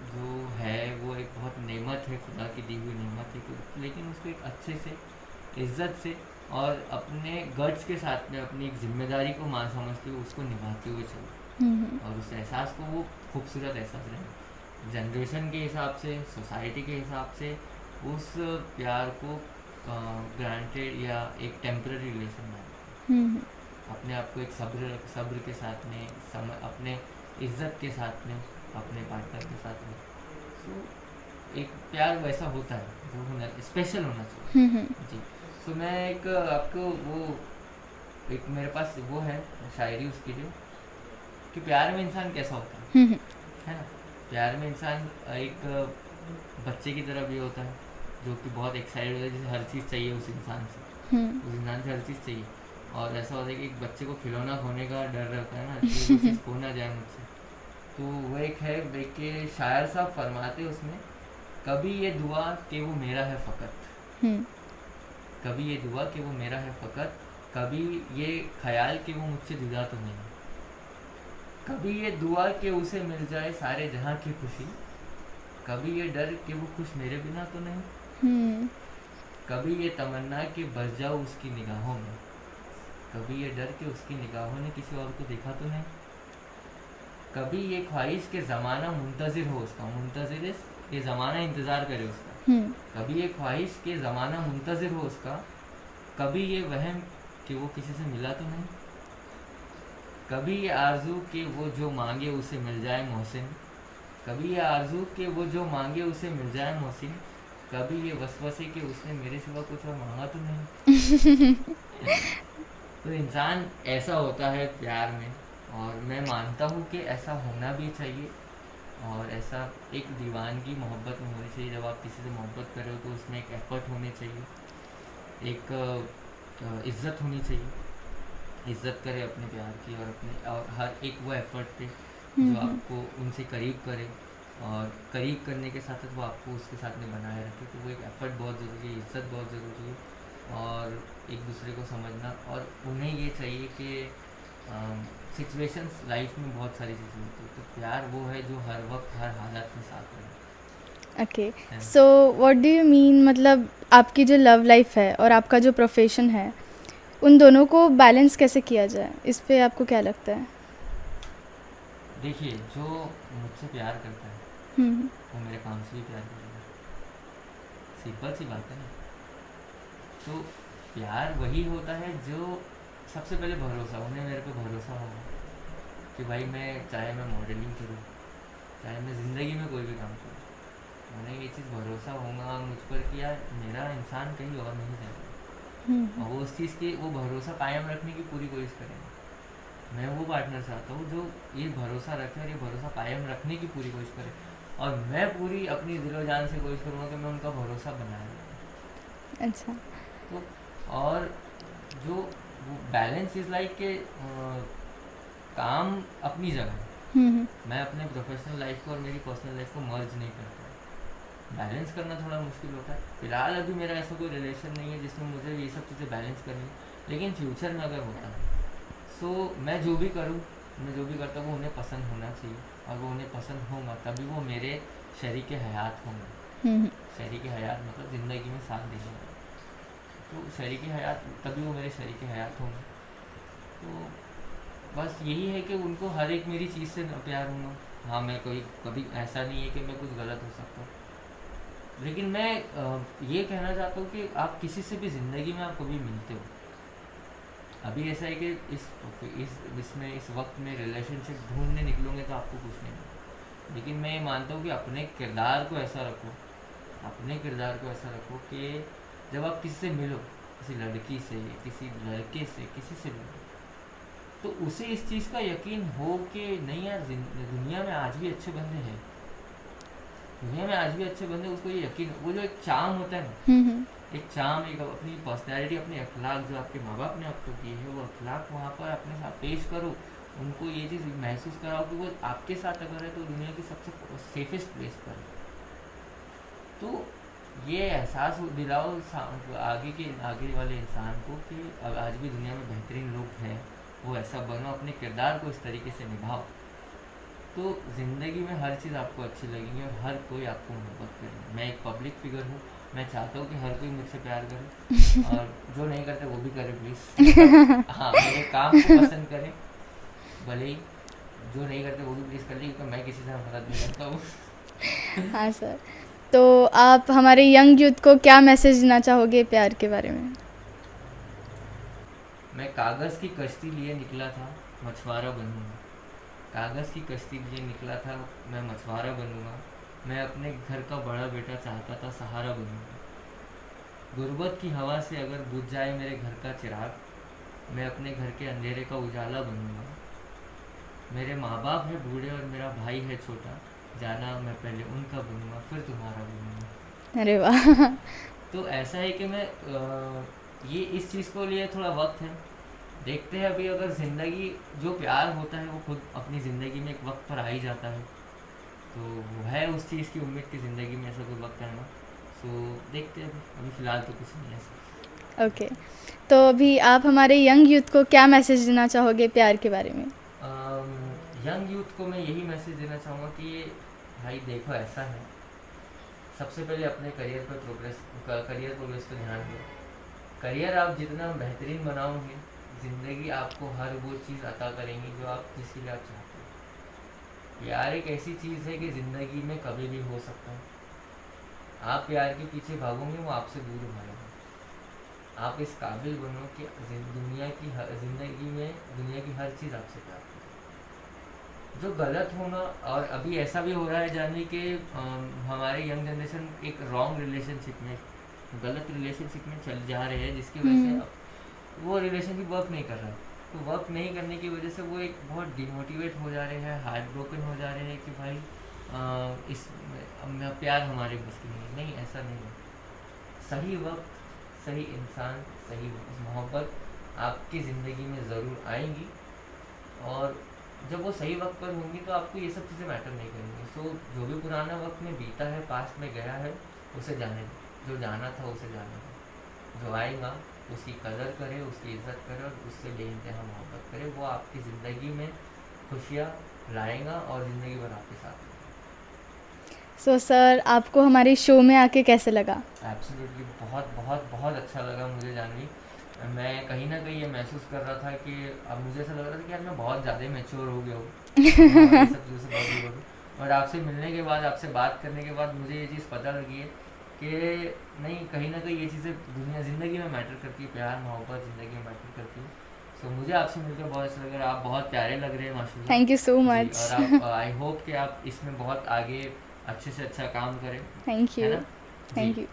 जो है वो एक बहुत नेमत है, खुदा की दी हुई नेमत है, लेकिन उसको एक अच्छे से, इज्जत से और अपने गट्स के साथ में अपनी एक जिम्मेदारी को मान समझते हुए उसको निभाते हुए चलो। और उस एहसास को वो खूबसूरत एहसास रहे। जनरेशन के हिसाब से, सोसाइटी के हिसाब से उस प्यार को ग्रांटेड या एक टेम्पररी रिलेशन में अपने आप को एक सब्र के साथ में, अपने इज्जत के साथ में, अपने पार्टनर के साथ में। तो एक प्यार वैसा होता है जो स्पेशल होना चाहिए जी। सो मैं एक आपको वो एक मेरे पास वो है शायरी उसके लिए कि प्यार में इंसान कैसा होता है ना। प्यार में इंसान एक बच्चे की तरह भी होता है जो कि बहुत एक्साइटेड होता है, जिसे हर चीज़ चाहिए उस इंसान से, उस इंसान से हर चीज़ चाहिए। और ऐसा होता है कि एक बच्चे को खिलौना खोने का डर रहता है ना कि वो चीज़ खो ना जाए मुझसे। तो वो एक है देख के शायर साहब फरमाते उसमें, कभी ये दुआ कि वो मेरा है फ़कत, कभी ये दुआ कि वो मेरा है फ़कत, कभी ये ख्याल कि वो मुझसे जुदा तो नहीं, कभी ये दुआ कि उसे मिल जाए सारे जहाँ की खुशी, कभी ये डर कि वो खुश मेरे बिना तो नहीं, कभी ये तमन्ना कि बस जाऊँ उसकी निगाहों में, कभी ये डर कि उसकी निगाहों ने किसी और को देखा तो नहीं, कभी ये ख्वाहिश के ज़माना मुंतज़िर हो उसका, मुंतज़िर ये ज़माना इंतज़ार करे उसका, कभी ये ख्वाहिश के ज़माना मुंतज़िर हो उसका, कभी ये वहम कि वो किसी से मिला तो नहीं, कभी ये आरज़ू कि वो जो मांगे उसे मिल जाए मोहसिन, कभी ये आरज़ू कि वो जो मांगे उसे मिल जाए मोहसिन, कभी ये वसवसे कि उसने मेरे सिवा कुछ और मांगा तो नहीं। तो इंसान ऐसा होता है प्यार में, और मैं मानता हूँ कि ऐसा होना भी चाहिए। और ऐसा एक दीवानगी मोहब्बत में होनी चाहिए। जब आप किसी से मोहब्बत कर रहे हो तो उसमें एक एफर्ट होनी चाहिए, एक इज़्ज़त होनी चाहिए। इज़्ज़त करे अपने प्यार की और अपने और हर एक वो एफर्ट पे जो आपको उनसे करीब करे, और करीब करने के साथ साथ वो आपको उसके साथ में बनाए रखे। तो वो एक एफर्ट बहुत ज़रूरी है, इज़्ज़त बहुत ज़रूरी है, और एक दूसरे को समझना। और उन्हें ये चाहिए कि सिचुएशंस लाइफ में बहुत सारी चीज़ें होती है, तो प्यार वो है जो हर वक्त हर हालत में साथ रहे। Okay, so what do you mean, मतलब आपकी जो लव लाइफ है और आपका जो प्रोफेशन है, उन दोनों को बैलेंस कैसे किया जाए, इस पे आपको क्या लगता है? देखिए, जो मुझसे प्यार करता है वो मेरे काम से भी प्यार करेगा, सिंपल सी बात है ना। तो प्यार वही होता है जो सबसे पहले भरोसा, उन्हें मेरे पे भरोसा होगा कि भाई मैं चाहे मैं मॉडलिंग करूँ, चाहे मैं ज़िंदगी में कोई भी काम करूँ, उन्हें ये चीज़ भरोसा होगा मुझ पर कि यार मेरा इंसान कहीं और नहीं जाएगा, और वो उस चीज़ की वो भरोसा कायम रखने की पूरी कोशिश करेंगे। मैं वो पार्टनर चाहता हूँ जो ये भरोसा रखे और ये भरोसा कायम रखने की पूरी कोशिश करे, और मैं पूरी अपनी दिलो जान से कोशिश करूँगा कि मैं उनका भरोसा बनाए रखूँ। अच्छा, तो और जो वो बैलेंस इज़ लाइक के काम अपनी जगह है, मैं अपने प्रोफेशनल लाइफ को और मेरी पर्सनल लाइफ को मर्ज नहीं करता। बैलेंस करना थोड़ा मुश्किल होता है। फ़िलहाल अभी मेरा ऐसा कोई रिलेशन नहीं है जिसमें मुझे ये सब चीज़ें बैलेंस करनी, लेकिन फ्यूचर में अगर होता है सो मैं जो भी करूँ, मैं जो भी करता हूँ वो उन्हें पसंद होना चाहिए, और वो उन्हें पसंद होगा तभी वो मेरे शरीक हयात होंगे। शरीक हयात मतलब ज़िंदगी में साथ देने वाले, तो शरीक हयात तभी वो मेरे शरीक हयात होंगे। तो बस यही है कि उनको हर एक मेरी चीज़ से प्यार होगा। हाँ, मैं कोई कभी ऐसा नहीं है कि मैं कुछ गलत हो सकता हूँ, लेकिन मैं ये कहना चाहता हूँ कि आप किसी से भी ज़िंदगी में आप कभी मिलते हो, अभी ऐसा है कि इस वक्त में रिलेशनशिप ढूंढने निकलोगे तो आपको कुछ नहीं मिलेगा। लेकिन मैं ये मानता हूँ कि अपने किरदार को ऐसा रखो, अपने किरदार को ऐसा रखो कि जब आप किसी से मिलो, किसी लड़की से, किसी लड़के से, किसी से मिलो, तो उसे इस चीज़ का यकीन हो कि नहीं यार दुनिया में आज भी अच्छे बंदे हैं, दुनिया में आज भी अच्छे बंदे, उसको ये यकीन, वो जो एक चाम होता है ना, एक चाम, एक अपनी पर्सनैलिटी, अपने अखलाक जो आपके माँ बाप ने आपको दिए है, वो अखलाक वहाँ पर अपने साथ पेश करो, उनको ये चीज़ महसूस कराओ कि वो आपके साथ अगर है तो दुनिया की सबसे सेफेस्ट प्लेस पर है। तो ये एहसास दिलाओ आगे वाले इंसान को कि आज भी दुनिया में बेहतरीन लोग हैं, वो ऐसा बनो, अपने किरदार को इस तरीके से निभाओ, तो ज़िंदगी में हर चीज़ आपको अच्छी लगेगी और हर कोई आपको मोहब्बत करेगा। मैं एक पब्लिक फिगर हूँ, मैं चाहता हूँ कि हर कोई मुझसे प्यार करे, और जो नहीं करते वो भी करे प्लीज़। हाँ, मेरे काम को पसंद करें, भले ही जो नहीं करते वो भी प्लीज़ कर ले, क्योंकि मैं किसी से मदद नहीं करता हूँ। हाँ सर, तो आप हमारे यंग यूथ को क्या मैसेज देना चाहोगे प्यार के बारे में? मैं कागज़ की कश्ती लिए निकला था, मछुआरा बनूँगा। कागज़ की कश्ती लिए निकला था, मैं मछुआरा बनूँगा। मैं अपने घर का बड़ा बेटा चाहता था, सहारा बनूँगा। गुर्बत की हवा से अगर बुझ जाए मेरे घर का चिराग, मैं अपने घर के अंधेरे का उजाला बनूंगा। मेरे माँ बाप है बूढ़े और मेरा भाई है छोटा, जाना मैं पहले उनका बनूंगा फिर तुम्हारा बनूंगा। अरे वाह। तो ऐसा है कि मैं ये इस चीज़ को लिए थोड़ा वक्त है, देखते हैं अभी। अगर ज़िंदगी जो प्यार होता है वो खुद अपनी ज़िंदगी में एक वक्त पर आ ही जाता है, तो वो है उस चीज़ की उम्मीद की ज़िंदगी में ऐसा कोई वक्त आएगा। सो देखते हैं, अभी फ़िलहाल तो कुछ नहीं है ऐसा। ओके, तो अभी आप हमारे यंग यूथ को क्या मैसेज देना चाहोगे प्यार के बारे में? यंग यूथ को मैं यही मैसेज देना चाहूँगा कि भाई देखो ऐसा है, सबसे पहले अपने करियर प्रोग्रेस पर ध्यान दो। करियर आप जितना बेहतरीन बनाओगे, ज़िंदगी आपको हर वो चीज़ अता करेंगी जो आप जिसके लिए आप चाहते हो। प्यार एक ऐसी चीज़ है कि ज़िंदगी में कभी भी हो सकता है। आप प्यार के पीछे भागोगे, वो आपसे दूर भागेगा। आप इस काबिल बनो कि ज़िंदगी में दुनिया की हर चीज़ आपसे प्राप्त हो। जो गलत होना, और अभी ऐसा भी हो रहा है जानवी कि हमारे यंग जनरेशन एक रॉन्ग रिलेशनशिप में, गलत रिलेशनशिप में चल जा रहे हैं, जिसकी वजह से अब वो रिलेशनशिप वर्क नहीं कर रहा है। तो वर्क नहीं करने की वजह से वो एक बहुत डिमोटिवेट हो जा रहे हैं, हार्ट ब्रोकन हो जा रहे हैं कि भाई प्यार हमारे बस की नहीं है। नहीं, ऐसा नहीं है। सही वक्त, सही इंसान, सही मोहब्बत आपकी ज़िंदगी में ज़रूर आएंगी, और जब वो सही वक्त पर होंगी तो आपको ये सब चीज़ें मैटर नहीं करेंगी। सो जो भी पुराना वक्त में बीता है, पास्ट में गया है, उसे जाने दो। जो जाना था उसे जाने दो। जो आएगा उसकी कदर करे, उसकी इज्जत करे और उससे बेइंतहा मोहब्बत करे। वो आपकी ज़िंदगी में खुशियाँ लाएगा और ज़िंदगी भर आपके साथ। सो सर, आपको हमारे शो में आके कैसे लगा? एब्सोल्युटली बहुत बहुत बहुत अच्छा लगा मुझे जानवी। मैं कहीं ना कहीं ये महसूस कर रहा था कि अब मुझे ऐसा लग रहा था कि यार मैं बहुत ज़्यादा मैच्योर हो गया हूँ, ये सब चीज़ों से बहुत दूर हो गया। और आपसे मिलने के बाद, आपसे बात करने के बाद मुझे ये चीज़ पता लगी है कि नहीं, कहीं ना कहीं ये चीज़ें ज़िंदगी में मैटर करती है। प्यार मोहब्बत ज़िंदगी में मैटर करती है। सो मुझे आपसे मिलकर बहुत अच्छा लग रहा है। आप बहुत प्यारे लग रहे हैं माशाल्लाह। थैंक यू सो जी, मच। और आप आई होप कि आप इसमें बहुत आगे अच्छे से अच्छा काम करें। थैंक है यू, ना? थैंक जी। You.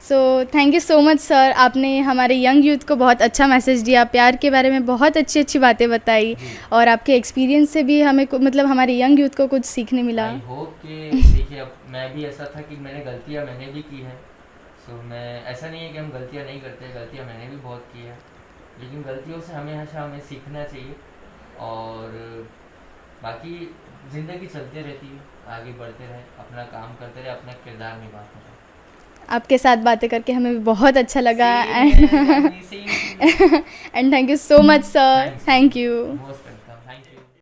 So thank you so much sir, आपने हमारे यंग यूथ को बहुत अच्छा मैसेज दिया, प्यार के बारे में बहुत अच्छी अच्छी बातें बताई, जी। और आपके एक्सपीरियंस से भी हमें मतलब हमारे यंग यूथ को कुछ सीखने मिला। आई होप कि देखिए, अब मैं भी ऐसा था कि गलतियाँ मैंने भी की हैं। सो मैं, ऐसा नहीं है कि हम गलतियाँ नहीं करते, गलतियाँ मैंने भी बहुत की है, लेकिन गलतियों से हमेशा हमें सीखना चाहिए। और बाकी ज़िंदगी चलती रहती है, आगे बढ़ते रहे, अपना काम करते रहे, अपना किरदार निभाते रहे। आपके साथ बातें करके हमें भी बहुत अच्छा लगा, Same here, Janvi, same to you. And thank you so much sir, Thanks. Thank you. Most